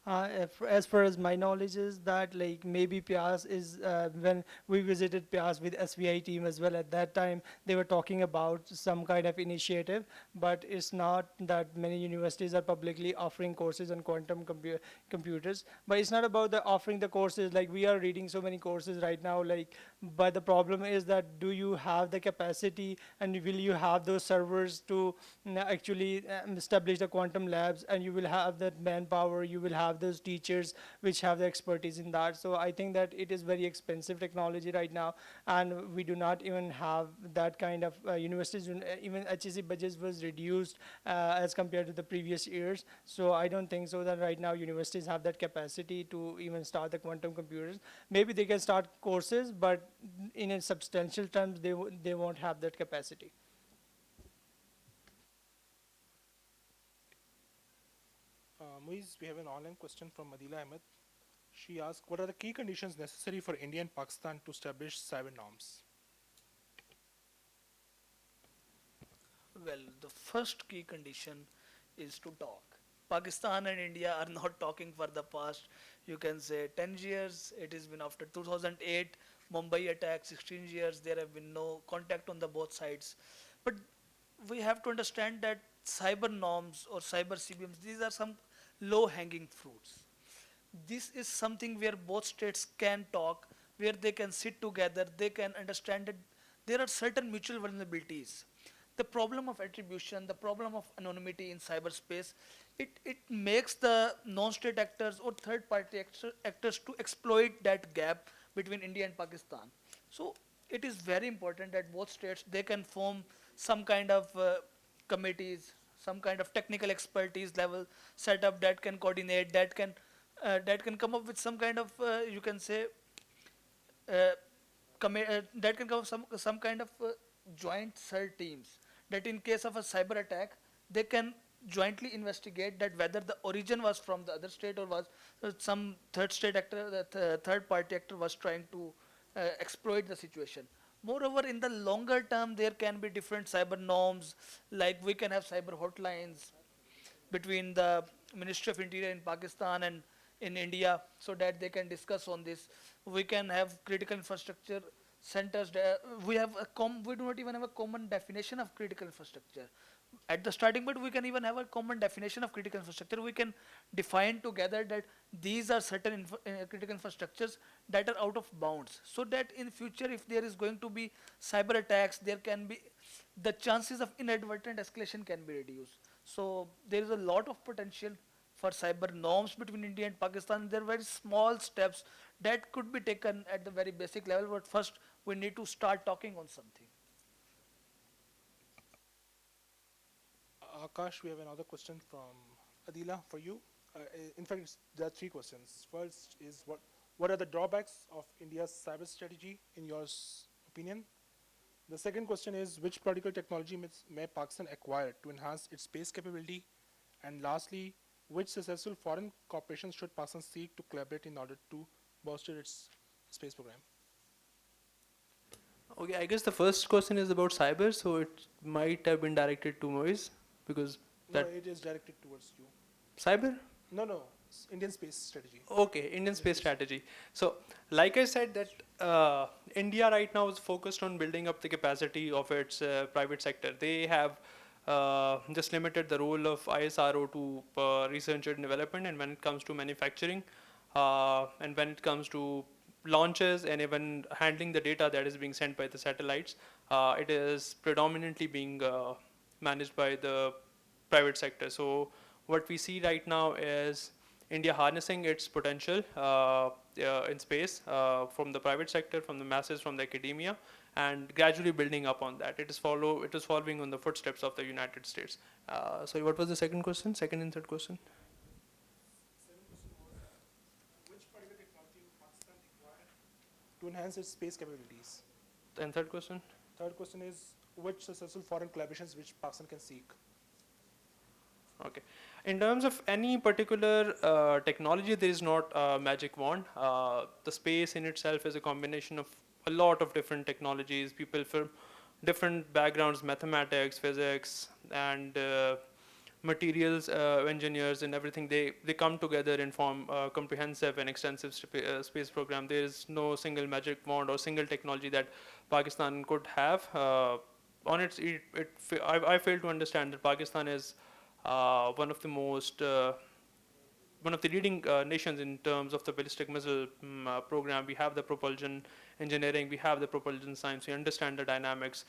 As far as my knowledge is that like maybe Pias is when we visited Pias with SVI team as well, at that time they were talking about some kind of initiative, but it's not that many universities are publicly offering courses on quantum computers. But it's not about the offering the courses, like we are reading so many courses right now, like, but the problem is that do you have the capacity and will you have those servers to actually establish the quantum labs, and you will have that manpower, you will have those teachers which have the expertise in that. So I think that it is very expensive technology right now, and we do not even have that kind of universities. Even HEC budgets was reduced as compared to the previous years. So I don't think so that right now universities have that capacity to even start the quantum computers. Maybe they can start courses, but in a substantial terms, they won't have that capacity. Muiz, we have an online question from Adila Ahmed. She asked, what are the key conditions necessary for India and Pakistan to establish cyber norms? Well, the first key condition is to talk. Pakistan and India are not talking for the past, you can say, 10 years. It has been after 2008, Mumbai attack, 16 years. There have been no contact on the both sides. But we have to understand that cyber norms or cyber CBMs, these are some low-hanging fruits. This is something where both states can talk, where they can sit together, they can understand that there are certain mutual vulnerabilities. The problem of attribution, the problem of anonymity in cyberspace, it makes the non-state actors or third-party actors to exploit that gap between India and Pakistan. So it is very important that both states they can form some kind of committees, some kind of technical expertise level setup that can coordinate, that can come up with some kind of you can say uh, that can cover some kind of joint cell teams that in case of a cyber attack they can jointly investigate that whether the origin was from the other state or was some third state actor, third party actor was trying to exploit the situation. Moreover, in the longer term there can be different cyber norms, like we can have cyber hotlines between the Ministry of Interior in Pakistan and in India, so that they can discuss on this. We can have critical infrastructure centers. We do not even have a common definition of critical infrastructure. At the starting point, we can even have a common definition of critical infrastructure. We can define together that these are certain critical infrastructures that are out of bounds, so that in future, if there is going to be cyber attacks, there can be the chances of inadvertent escalation can be reduced. So there is a lot of potential for cyber norms between India and Pakistan. There are very small steps that could be taken at the very basic level, but first we need to start talking on something. Akash, we have another question from Adila for you. In fact, there are three questions. First is what are the drawbacks of India's cyber strategy in your opinion? The second question is which political technology may Pakistan acquire to enhance its space capability? And lastly, which successful foreign corporations should Pakistan seek to collaborate in order to bolster its space program? Okay, I guess the first question is about cyber, so it might have been directed to Moise because No, that it is directed towards you. cyber. No, Indian space strategy. Okay, Indian space strategy. So, like I said, that India right now is focused on building up the capacity of its private sector. They have just limited the role of ISRO to research and development, and when it comes to manufacturing, and when it comes to launches and even handling the data that is being sent by the satellites, it is predominantly being managed by the private sector. So what we see right now is India harnessing its potential in space from the private sector, from the masses, from the academia, and gradually building up on that. It is following on the footsteps of the United States. So what was the second question? Second and third question? Which particular technology will Pakistan acquire to enhance its space capabilities? And third question? Third question is which successful foreign collaborations which Pakistan can seek? Okay. In terms of any particular technology, there is not a magic wand. The space in itself is a combination of a lot of different technologies, people from different backgrounds, mathematics, physics, and materials engineers and everything. They come together and form a comprehensive and extensive space program. There is no single magic wand or single technology that Pakistan could have. I fail to understand that Pakistan is one of the leading nations in terms of the ballistic missile program. We have the propulsion engineering, we have the propulsion science, we understand the dynamics.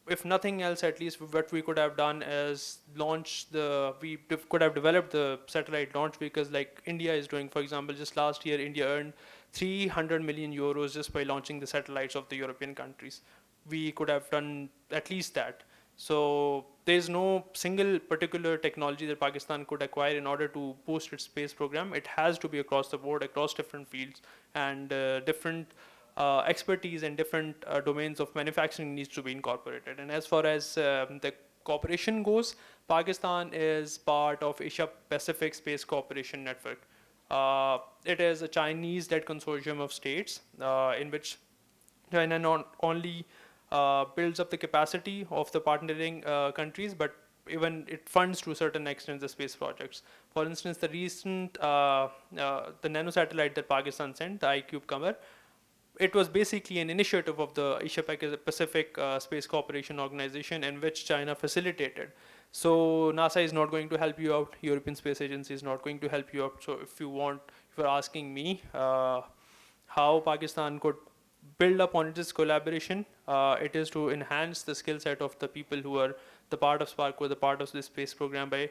If nothing else, at least what we could have done is could have developed the satellite launch vehicles like India is doing. For example, just last year, India earned 300 million euros just by launching the satellites of the European countries. We could have done at least that. So there's no single particular technology that Pakistan could acquire in order to boost its space program. It has to be across the board, across different fields, and different expertise and different domains of manufacturing needs to be incorporated. And as far as the cooperation goes, Pakistan is part of Asia Pacific Space Cooperation Network. It is a Chinese-led consortium of states in which China not only builds up the capacity of the partnering countries, but even it funds to a certain extent the space projects. For instance, the recent the nanosatellite that Pakistan sent, the iCube Qamar, it was basically an initiative of the Asia Pacific Space Cooperation Organization in which China facilitated. So NASA is not going to help you out. European Space Agency is not going to help you out. So if you're asking me how Pakistan could build upon this collaboration, it is to enhance the skill set of the people who are the part of Spark, who are the part of this space program, by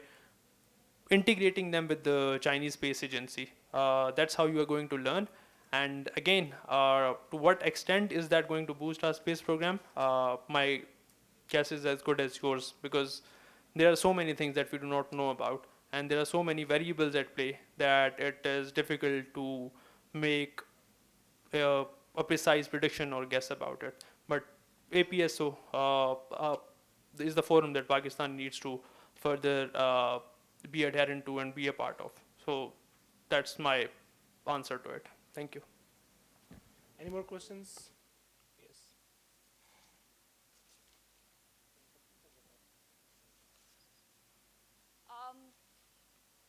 integrating them with the Chinese Space Agency. That's how you are going to learn. And again, to what extent is that going to boost our space program? My guess is as good as yours, because there are so many things that we do not know about, and there are so many variables at play that it is difficult to make uh, a precise prediction or guess about it. But APSO is the forum that Pakistan needs to further be adherent to and be a part of. So that's my answer to it. Thank you. Any more questions? Yes.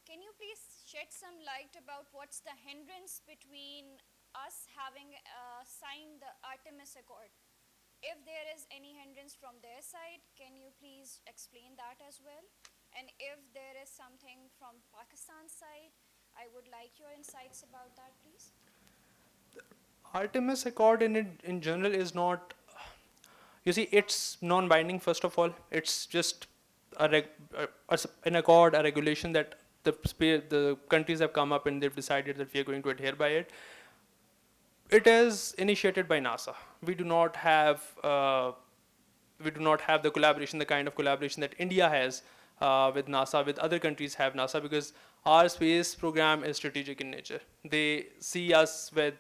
Can you please shed some light about what's the hindrance between us having signed the Artemis Accord? If there is any hindrance from their side, can you please explain that as well? And if there is something from Pakistan's side, I would like your insights about that, please. Artemis Accord in general is not, you see, it's non-binding. First of all, it's just an accord, a regulation that the countries have come up and they've decided that we are going to adhere by it. It is initiated by NASA. We do not have the collaboration, the kind of collaboration that India has with NASA, with other countries have NASA, because our space program is strategic in nature. They see us with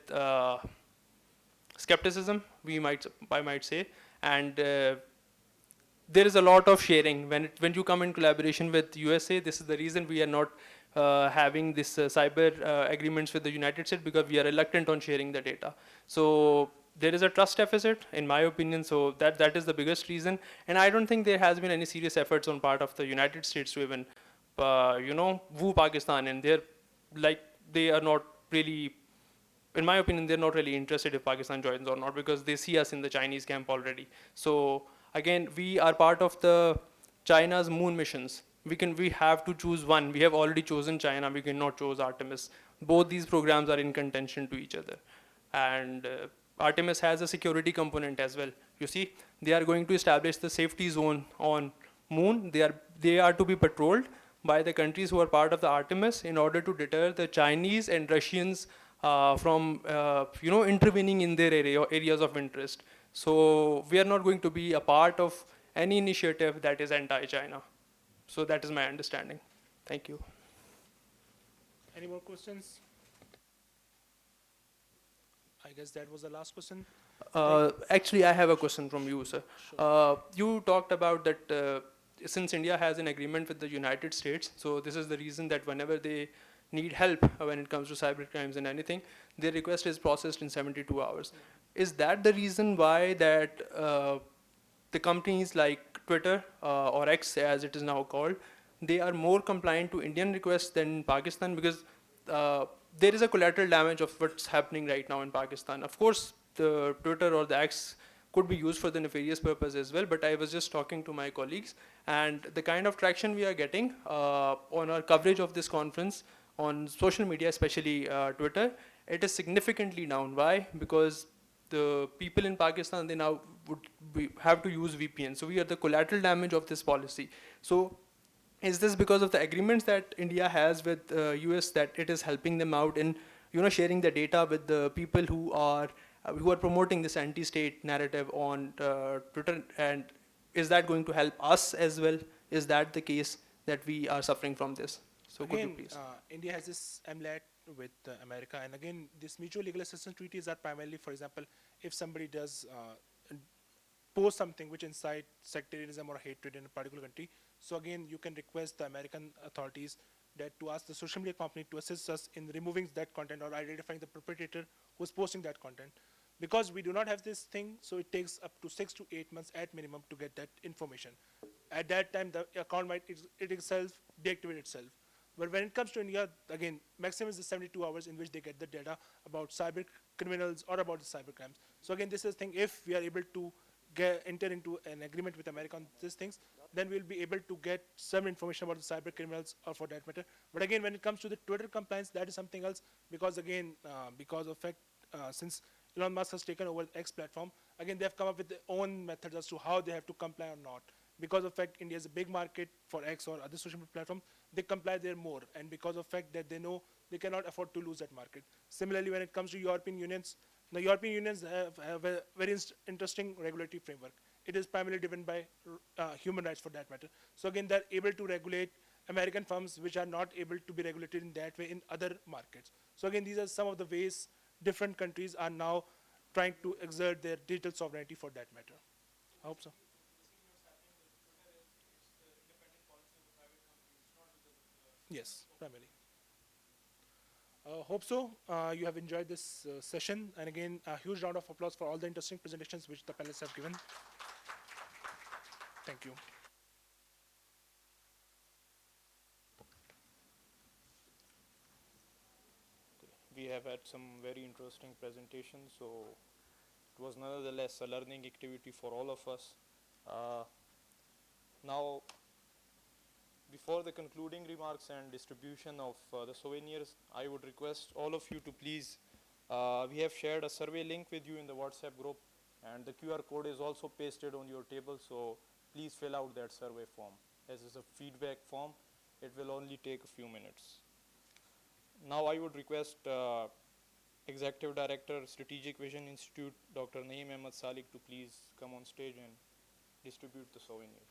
skepticism, I might say, and there is a lot of sharing when you come in collaboration with USA. This is the reason we are not having this cyber agreements with the United States, because we are reluctant on sharing the data. So there is a trust deficit, in my opinion. So that is the biggest reason, and I don't think there has been any serious efforts on part of the United States to even woo Pakistan, and they are not really, in my opinion, they're not really interested if Pakistan joins or not, because they see us in the Chinese camp already. So again, we are part of the China's moon missions. We have to choose one. We have already chosen China. We cannot choose Artemis. Both these programs are in contention to each other, and Artemis has a security component as well. You see, they are going to establish the safety zone on moon. They are to be patrolled by the countries who are part of the Artemis in order to deter the Chinese and Russians from intervening in their areas of interest. So we are not going to be a part of any initiative that is anti-China. So that is my understanding. Thank you. Any more questions? I guess that was the last question. Actually, I have a question from you, sir. You talked about that since India has an agreement with the United States, so this is the reason that whenever they need help when it comes to cyber crimes and anything, their request is processed in 72 hours. Is that the reason why that the companies like Twitter or X, as it is now called, they are more compliant to Indian requests than Pakistan? Because there is a collateral damage of what's happening right now in Pakistan. Of course, the Twitter or the X could be used for the nefarious purpose as well, but I was just talking to my colleagues, and the kind of traction we are getting on our coverage of this conference on social media, especially Twitter, it is significantly down. Why? Because the people in Pakistan, they now have to use VPN. So we are the collateral damage of this policy. So is this because of the agreements that India has with US, that it is helping them out in sharing the data with the people who are promoting this anti-state narrative on Twitter? And is that going to help us as well? Is that the case that we are suffering from this? So Again, could you please? India has this MLAT with America, and again, these mutual legal assistance treaties are primarily, for example, if somebody does post something which incite sectarianism or hatred in a particular country. So again, you can request the American authorities that to ask the social media company to assist us in removing that content or identifying the perpetrator who's posting that content. Because we do not have this thing, so it takes up to 6 to 8 months at minimum to get that information. At that time, the account might it itself deactivate itself. But when it comes to India, again, maximum is the 72 hours in which they get the data about cyber criminals or about the cyber crimes. So again, this is the thing, if we are able to enter into an agreement with America on these things, then we'll be able to get some information about the cyber criminals or for that matter. But again, when it comes to the Twitter compliance, that is something else, because again, because of fact, since Elon Musk has taken over the X platform, again, they have come up with their own methods as to how they have to comply or not. because of fact India is a big market for X or other social media platform, they comply there more, and because of fact that they know they cannot afford to lose that market. Similarly, when it comes to European unions, the European unions have a very interesting regulatory framework. It is primarily driven by human rights for that matter. So again, they're able to regulate American firms which are not able to be regulated in that way in other markets. So again, these are some of the ways different countries are now trying to exert their digital sovereignty for that matter. I hope so. Yes, primarily. Hope so. You have enjoyed this session. And again, a huge round of applause for all the interesting presentations which the panelists have given. Thank you. We have had some very interesting presentations, so it was nonetheless a learning activity for all of us. Now, before the concluding remarks and distribution of the souvenirs, I would request all of you to please, we have shared a survey link with you in the WhatsApp group, and the QR code is also pasted on your table, so please fill out that survey form. As is a feedback form, it will only take a few minutes. Now I would request Executive Director, Strategic Vision Institute, Dr. Naeem Ahmed Salik, to please come on stage and distribute the souvenirs.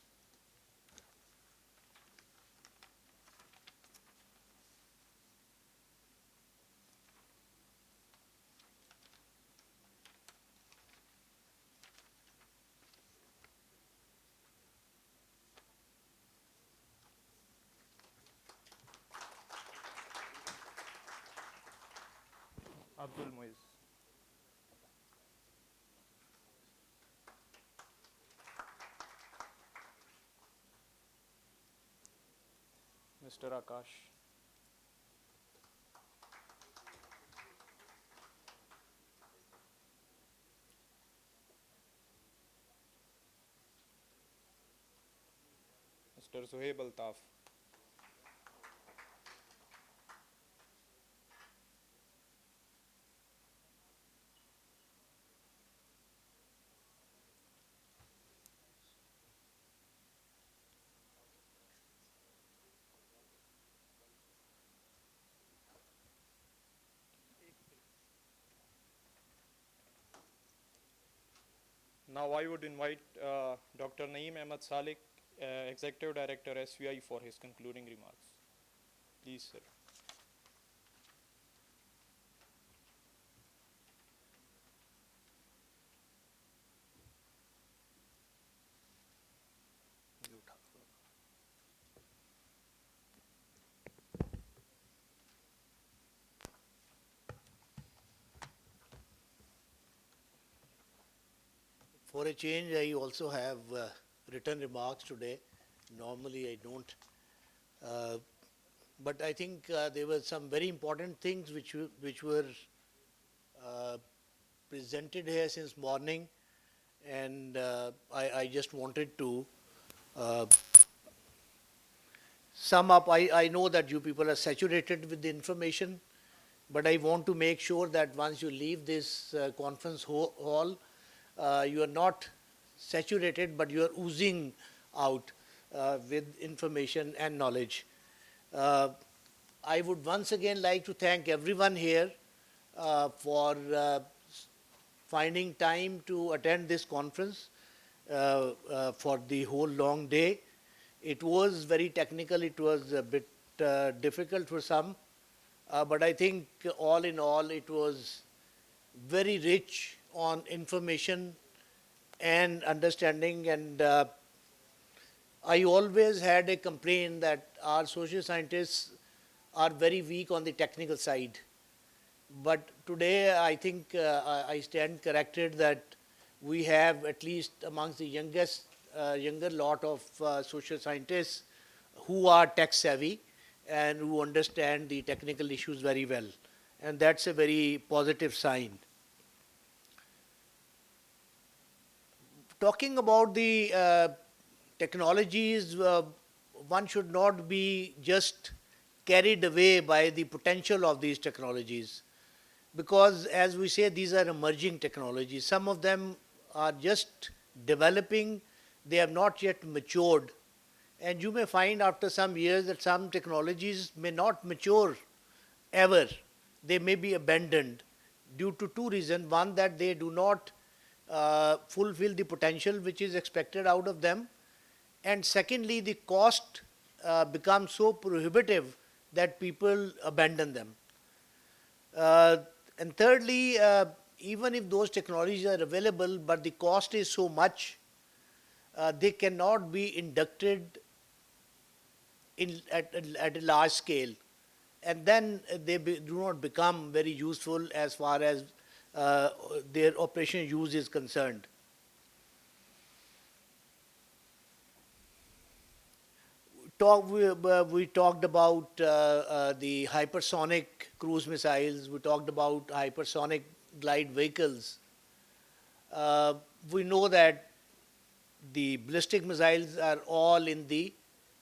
Abdul Muiz. Mr. Akash. Mr. Zohaib Altaf. Now I would invite Dr. Naeem Ahmed Salik, Executive Director, SVI, for his concluding remarks. Please, sir. For a change, I also have written remarks today. Normally, I don't. But I think there were some very important things which were presented here since morning, and I just wanted to sum up. I know that you people are saturated with the information, but I want to make sure that once you leave this conference hall, you are not saturated, but you are oozing out with information and knowledge. I would once again like to thank everyone here for finding time to attend this conference for the whole long day. It was very technical, it was a bit difficult for some, but I think all in all it was very rich on information and understanding, and I always had a complaint that our social scientists are very weak on the technical side. But today I think I stand corrected that we have at least amongst the younger lot of social scientists who are tech savvy and who understand the technical issues very well. And that's a very positive sign. Talking about the technologies, one should not be just carried away by the potential of these technologies, because as we say, these are emerging technologies. Some of them are just developing, they have not yet matured. And you may find after some years that some technologies may not mature ever. They may be abandoned due to two reasons. One, that they do not fulfill the potential which is expected out of them. And secondly, the cost becomes so prohibitive that people abandon them. And thirdly, even if those technologies are available, but the cost is so much, they cannot be inducted at a large scale. And then they do not become very useful as far as their operational use is concerned. We talked about the hypersonic cruise missiles. We talked about hypersonic glide vehicles. We know that the ballistic missiles are all in the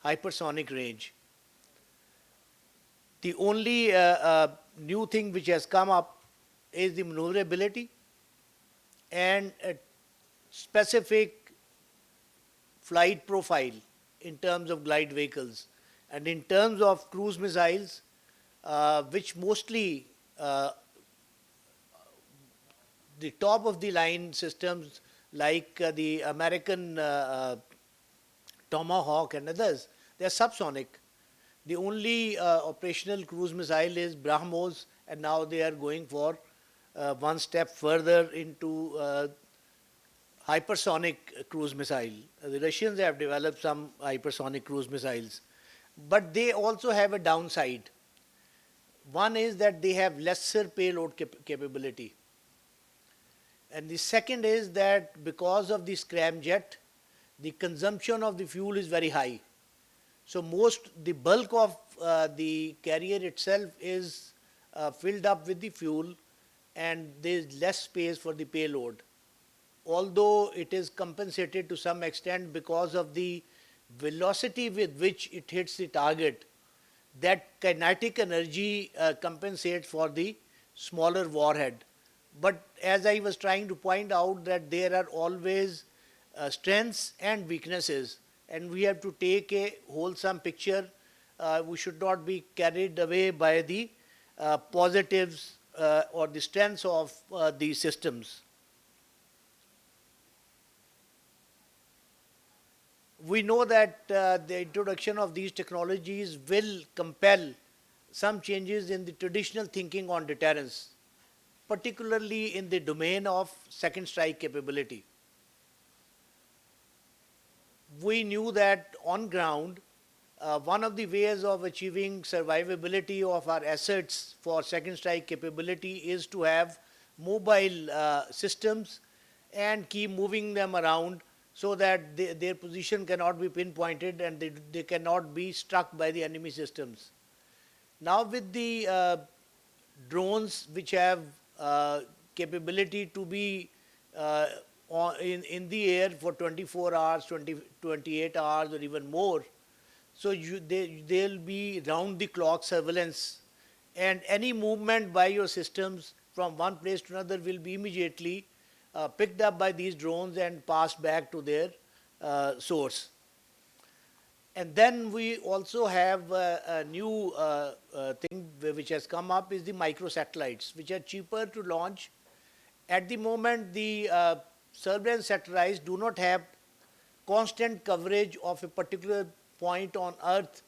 hypersonic range. The only new thing which has come up is the maneuverability and a specific flight profile in terms of glide vehicles. And in terms of cruise missiles, which mostly the top of the line systems like the American Tomahawk and others, they are subsonic. The only operational cruise missile is BrahMos, and now they are going for one step further into hypersonic cruise missile. The Russians have developed some hypersonic cruise missiles, but they also have a downside. One is that they have lesser payload capability. And the second is that because of the scramjet, the consumption of the fuel is very high. So the bulk of the carrier itself is filled up with the fuel, and there is less space for the payload. Although it is compensated to some extent because of the velocity with which it hits the target, that kinetic energy compensates for the smaller warhead. But as I was trying to point out, that there are always strengths and weaknesses, and we have to take a wholesome picture. We should not be carried away by the positives or the strengths of these systems. We know that the introduction of these technologies will compel some changes in the traditional thinking on deterrence, particularly in the domain of second strike capability. We knew that on ground, one of the ways of achieving survivability of our assets for second strike capability is to have mobile systems and keep moving them around so that their position cannot be pinpointed and they cannot be struck by the enemy systems. Now with the drones which have capability to be in the air for 24 hours, 28 hours or even more, so they'll be round the clock surveillance, and any movement by your systems from one place to another will be immediately picked up by these drones and passed back to their source. And then we also have a new thing which has come up is the microsatellites, which are cheaper to launch. At the moment, the surveillance satellites do not have constant coverage of a particular point on Earth.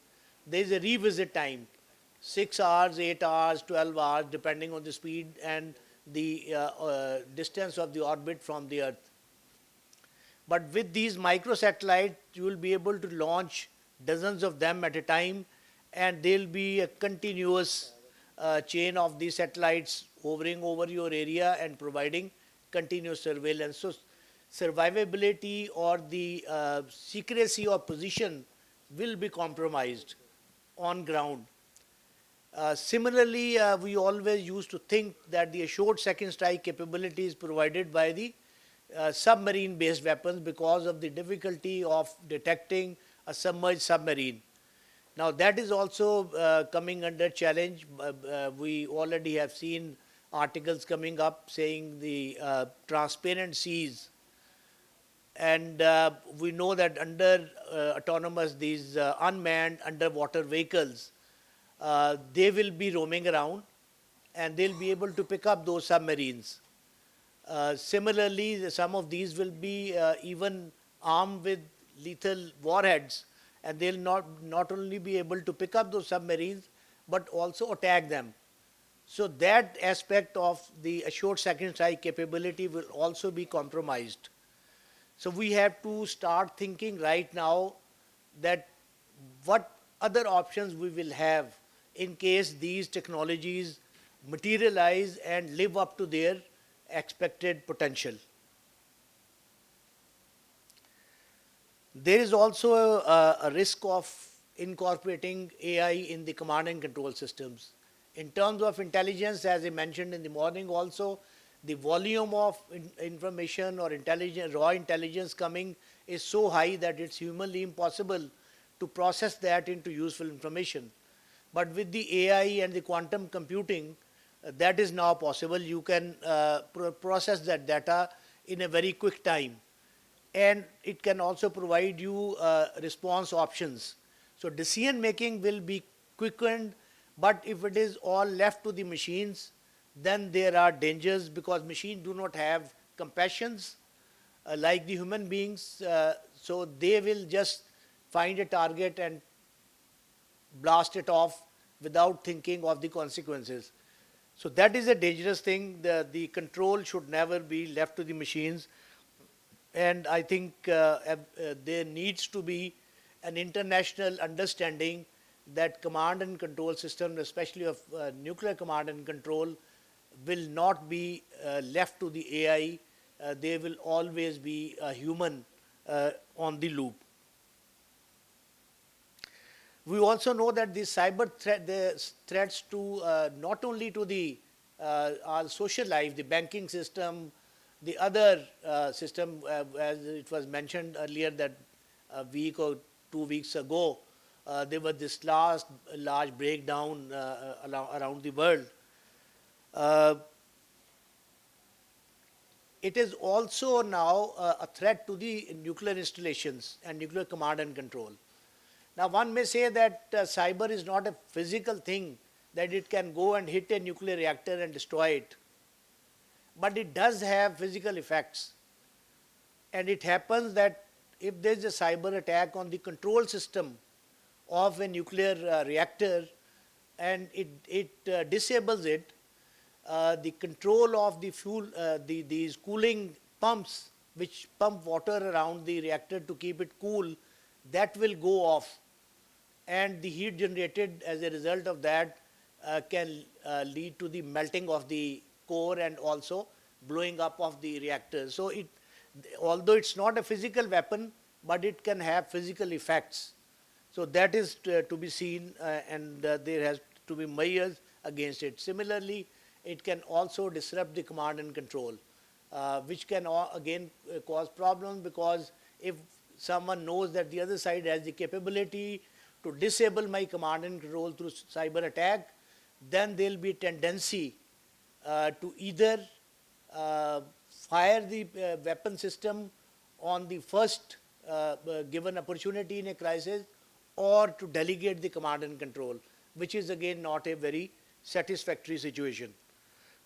There is a revisit time, 6 hours, 8 hours, 12 hours, depending on the speed and the distance of the orbit from the Earth. But with these microsatellites, you will be able to launch dozens of them at a time, and there will be a continuous chain of these satellites hovering over your area and providing continuous surveillance. So survivability or the secrecy of position will be compromised on ground. Similarly, we always used to think that the assured second strike capability is provided by the submarine-based weapons because of the difficulty of detecting a submerged submarine. Now that is also coming under challenge. We already have seen articles coming up saying the transparent seas And we know that under autonomous, these unmanned underwater vehicles, they will be roaming around and they'll be able to pick up those submarines. Similarly, some of these will be even armed with lethal warheads, and they'll not only be able to pick up those submarines, but also attack them. So that aspect of the assured second strike capability will also be compromised. So we have to start thinking right now that what other options we will have in case these technologies materialize and live up to their expected potential. There is also a risk of incorporating AI in the command and control systems. In terms of intelligence, as I mentioned in the morning also, the volume of information or intelligence, raw intelligence coming is so high that it's humanly impossible to process that into useful information. But with the AI and the quantum computing, that is now possible. You can process that data in a very quick time. And it can also provide you response options. So decision making will be quickened, but if it is all left to the machines, then there are dangers because machines do not have compassions like the human beings. So they will just find a target and blast it off without thinking of the consequences. So that is a dangerous thing. The control should never be left to the machines. And I think there needs to be an international understanding that command and control system, especially of nuclear command and control, will not be left to the AI. There will always be a human on the loop. We also know that the cyber threat, the threats to not only to the our social life, the banking system, the other system, as it was mentioned earlier that a week or 2 weeks ago, there was this large breakdown around the world. It is also now a threat to the nuclear installations and nuclear command and control. Now one may say that cyber is not a physical thing, that it can go and hit a nuclear reactor and destroy it. But it does have physical effects. And it happens that if there is a cyber attack on the control system of a nuclear reactor and it disables it, the control of the fuel, these cooling pumps which pump water around the reactor to keep it cool, that will go off. And the heat generated as a result of that can lead to the melting of the core and also blowing up of the reactor. So although it's not a physical weapon, but it can have physical effects. So that is to be seen and there has to be measures against it. Similarly, it can also disrupt the command and control, which can again cause problems because if someone knows that the other side has the capability to disable my command and control through cyber attack, then there will be a tendency to either fire the weapon system on the first given opportunity in a crisis or to delegate the command and control, which is again not a very satisfactory situation.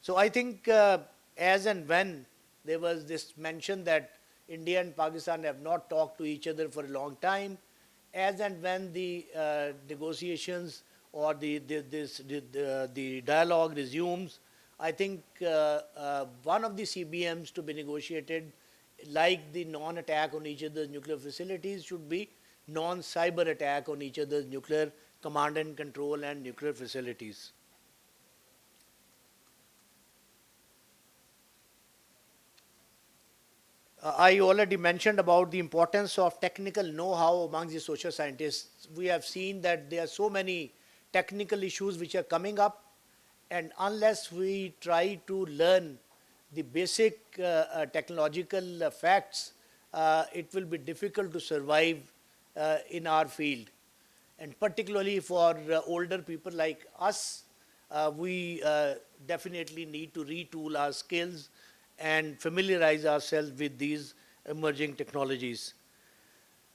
So I think as and when there was this mention that India and Pakistan have not talked to each other for a long time, as and when the negotiations or the dialogue resumes, I think one of the CBMs to be negotiated, like the non-attack on each other's nuclear facilities, should be non-cyber attack on each other's nuclear command and control and nuclear facilities. I already mentioned about the importance of technical know-how among the social scientists. We have seen that there are so many technical issues which are coming up, and unless we try to learn the basic technological facts, it will be difficult to survive in our field. And particularly for older people like us, we definitely need to retool our skills and familiarize ourselves with these emerging technologies.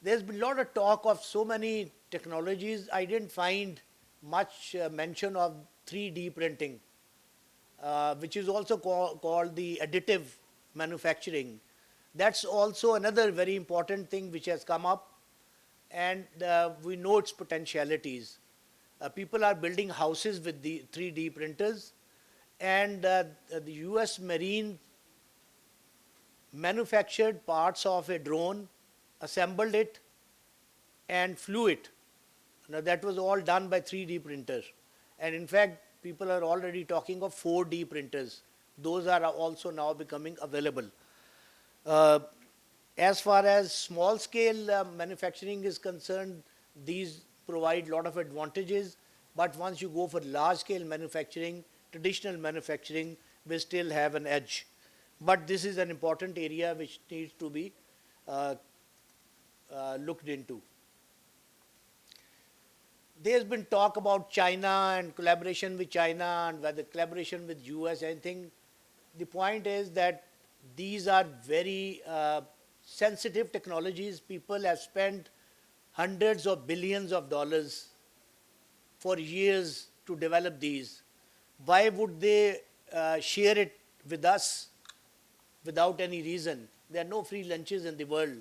There's been a lot of talk of so many technologies. I didn't find much mention of 3D printing, which is also called the additive manufacturing. That's also another very important thing which has come up, and we know its potentialities. People are building houses with the 3D printers, and the US Marine manufactured parts of a drone, assembled it, and flew it. Now that was all done by 3D printer. And in fact, people are already talking of 4D printers. Those are also now becoming available. As far as small scale manufacturing is concerned, these provide a lot of advantages. But once you go for large scale manufacturing, traditional manufacturing will still have an edge. But this is an important area which needs to be looked into. There's been talk about China and collaboration with China and whether collaboration with US, anything. The point is that these are very sensitive technologies. People have spent hundreds of billions of dollars for years to develop these. Why would they share it with us without any reason? There are no free lunches in the world.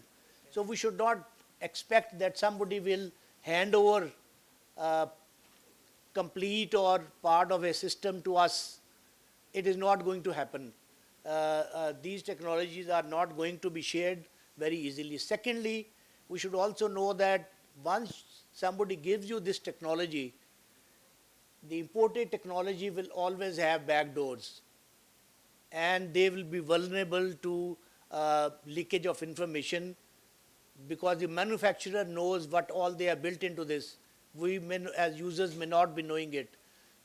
So we should not expect that somebody will hand over complete or part of a system to us. It is not going to happen. These technologies are not going to be shared very easily. Secondly, we should also know that once somebody gives you this technology, the imported technology will always have backdoors, and they will be vulnerable to leakage of information because the manufacturer knows what all they have built into this. We may, as users, may not be knowing it.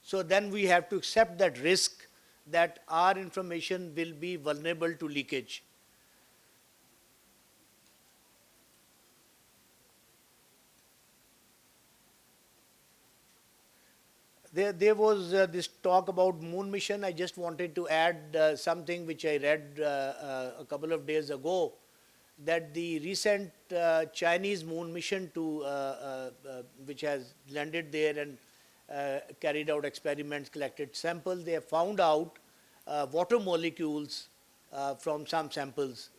So then we have to accept that risk that our information will be vulnerable to leakage. There was this talk about moon mission. I just wanted to add something which I read a couple of days ago, that the recent Chinese moon mission which has landed there and carried out experiments, collected samples, they have found out water molecules from some samples,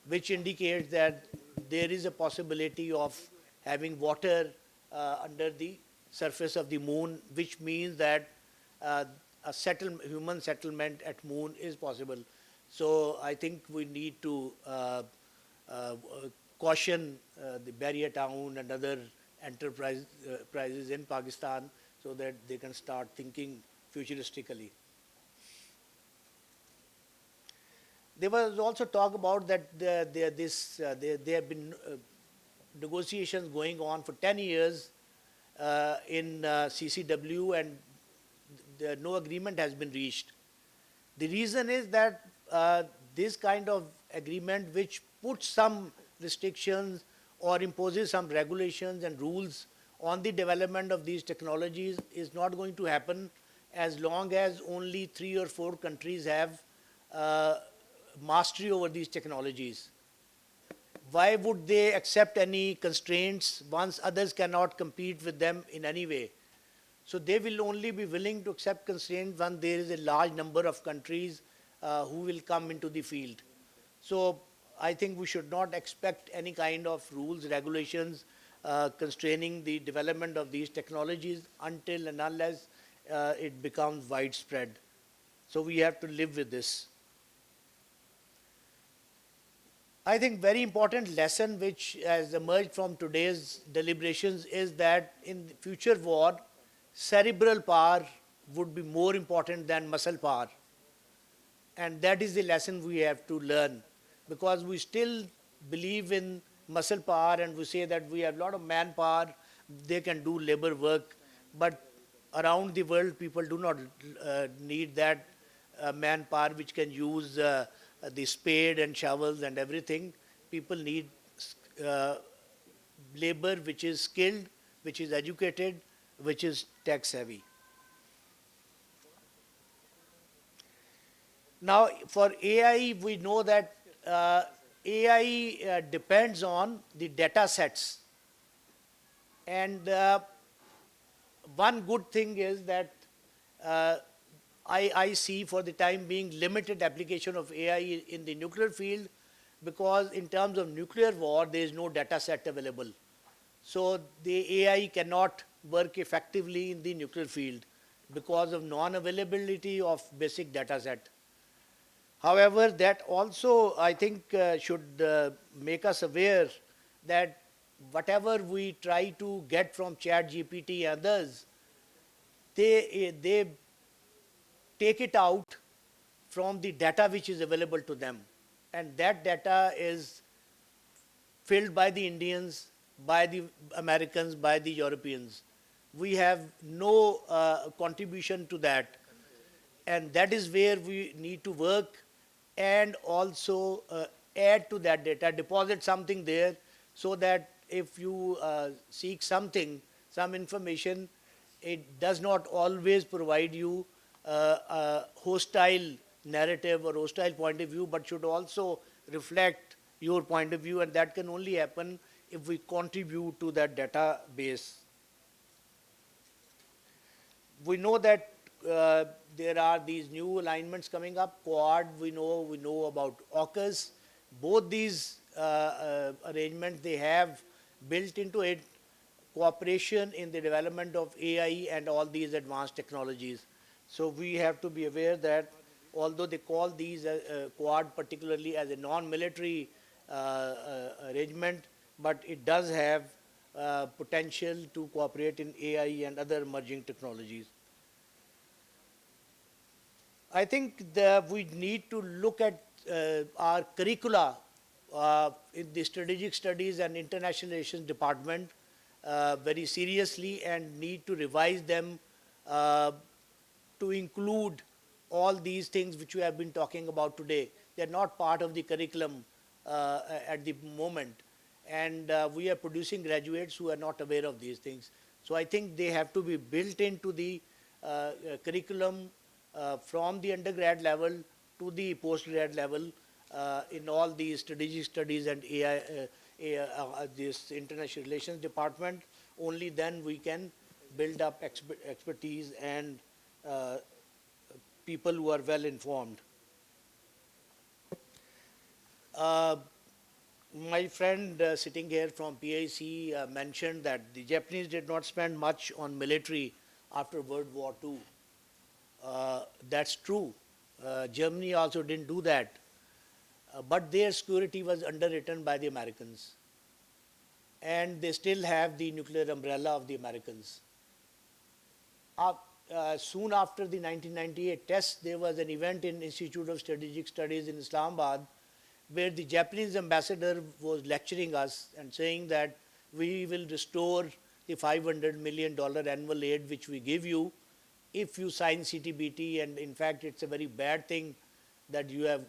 which indicates that there is a possibility of having water under the surface of the moon, which means that a human settlement at moon is possible. So I think we need to caution the Barrier Town and other enterprises in Pakistan so that they can start thinking futuristically. There was also talk about that there have been negotiations going on for 10 years in CCW, and no agreement has been reached. The reason is that this kind of agreement, which puts some restrictions or imposes some regulations and rules on the development of these technologies, is not going to happen as long as only 3 or 4 countries have mastery over these technologies. Why would they accept any constraints once others cannot compete with them in any way? So they will only be willing to accept constraints when there is a large number of countries who will come into the field. So I think we should not expect any kind of rules, regulations constraining the development of these technologies until and unless it becomes widespread. So we have to live with this. I think very important lesson which has emerged from today's deliberations is that in future war, cerebral power would be more important than muscle power. And that is the lesson we have to learn, because we still believe in muscle power and we say that we have a lot of manpower, they can do labor work, but around the world people do not need that manpower which can use the spade and shovels and everything. People need labor which is skilled, which is educated, which is tech savvy. Now for AI, we know that AI depends on the data sets. And one good thing is that uh, I see for the time being limited application of AI in the nuclear field, because in terms of nuclear war, there is no data set available. So the AI cannot work effectively in the nuclear field because of non-availability of basic data set. However, that also I think should make us aware that whatever we try to get from Chat GPT and others, they take it out from the data which is available to them. And that data is filled by the Indians, by the Americans, by the Europeans. We have no contribution to that. And that is where we need to work and also add to that data, deposit something there, so that if you seek something, some information, it does not always provide you a hostile narrative or hostile point of view, but should also reflect your point of view, and that can only happen if we contribute to that database. We know that there are these new alignments coming up. Quad, we know about AUKUS. Both these arrangements, they have built into it cooperation in the development of AI and all these advanced technologies. So we have to be aware that although they call these Quad particularly as a non-military arrangement, but it does have potential to cooperate in AI and other emerging technologies. I think that we need to look at our curricula in the strategic studies and international relations department very seriously, and need to revise them to include all these things which we have been talking about today. They're not part of the curriculum at the moment. And we are producing graduates who are not aware of these things. So I think they have to be built into the curriculum from the undergrad level to the postgrad level in all these strategic studies and this international relations department. Only then we can build up expertise and people who are well informed. My friend sitting here from PIC mentioned that the Japanese did not spend much on military after World War II. That's true. Germany also didn't do that. But their security was underwritten by the Americans. And they still have the nuclear umbrella of the Americans. Soon after the 1998 test, there was an event in Institute of Strategic Studies in Islamabad, where the Japanese ambassador was lecturing us and saying that we will restore the $500 million annual aid which we give you if you sign CTBT, and in fact it's a very bad thing that you have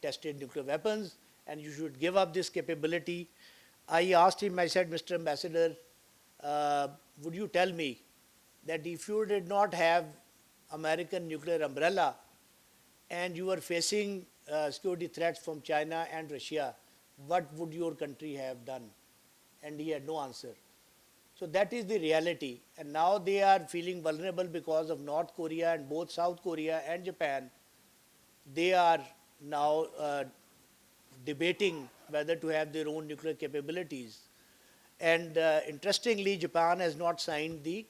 tested nuclear weapons and you should give up this capability. I asked him, I said, Mr. Ambassador, would you tell me that if you did not have American nuclear umbrella and you were facing security threats from China and Russia, what would your country have done? And he had no answer. So that is the reality. And now they are feeling vulnerable because of North Korea, and both South Korea and Japan. They are now debating whether to have their own nuclear capabilities. And interestingly, Japan has not signed the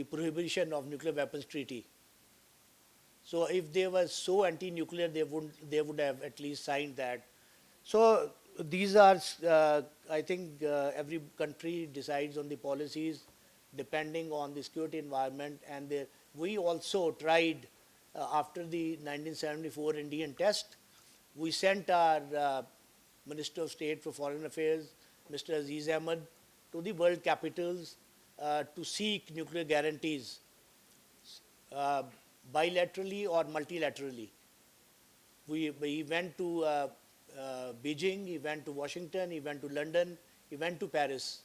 prohibition of nuclear weapons treaty. So if they were so anti-nuclear, they would have at least signed that. So these are, I think, every country decides on the policies depending on the security environment. And we also tried, after the 1974 Indian test, we sent our Minister of State for Foreign Affairs, Mr. Aziz Ahmed, to the world capitals to seek nuclear guarantees, bilaterally or multilaterally. He went to Beijing, he went to Washington, he went to London, he went to Paris.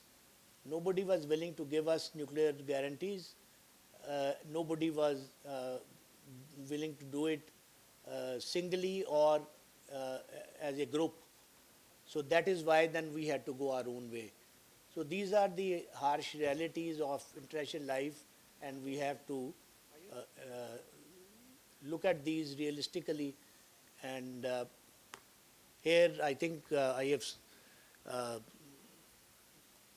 Nobody was willing to give us nuclear guarantees. Nobody was willing to do it singly or as a group. So that is why then we had to go our own way. So these are the harsh realities of international life, and we have to look at these realistically. And here I think I have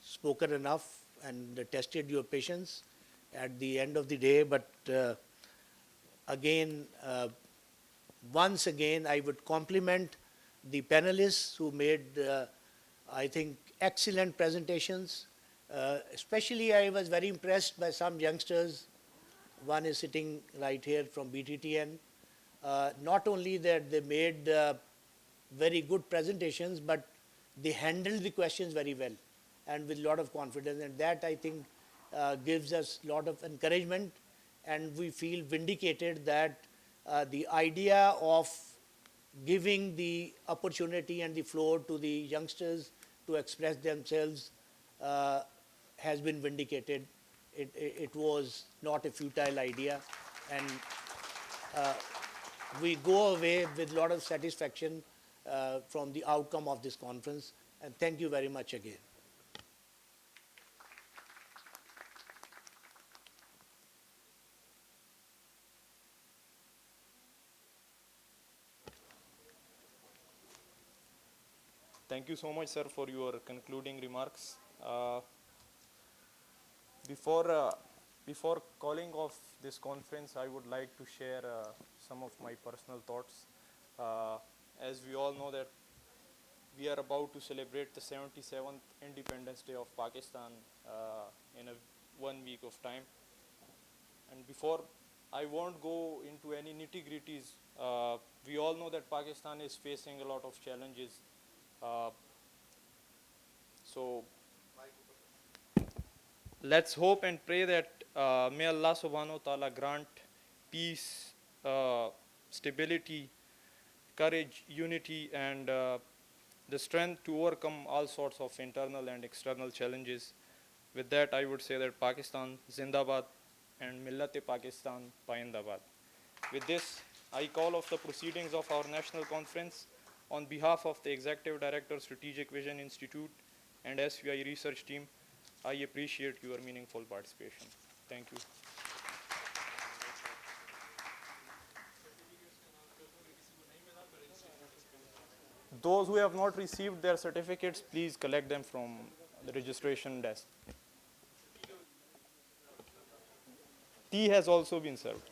spoken enough and tested your patience at the end of the day. But again, once again, I would compliment the panelists who made, I think, excellent presentations. Especially, I was very impressed by some youngsters. One is sitting right here from BTTN. Not only that they made very good presentations, but they handled the questions very well and with a lot of confidence. And that, I think, gives us a lot of encouragement, and we feel vindicated that the idea of giving the opportunity and the floor to the youngsters to express themselves has been vindicated. It was not a futile idea, and we go away with a lot of satisfaction from the outcome of this conference. And thank you very much again. Thank you so much, sir, for your concluding remarks. Before calling off this conference, I would like to share some of my personal thoughts. As we all know that we are about to celebrate the 77th Independence Day of Pakistan in 1 week of time. And before I won't go into any nitty-gritties, we all know that Pakistan is facing a lot of challenges. So let's hope and pray that may Allah subhanahu wa ta'ala grant peace, stability, courage, unity, and the strength to overcome all sorts of internal and external challenges. With that, I would say that Pakistan Zindabad and Millat-e-Pakistan Paindabad. With this, I call off the proceedings of our national conference on behalf of the Executive Director, Strategic Vision Institute and SVI research team. I appreciate your meaningful participation. Thank you. Those who have not received their certificates, please collect them from the registration desk. Tea has also been served.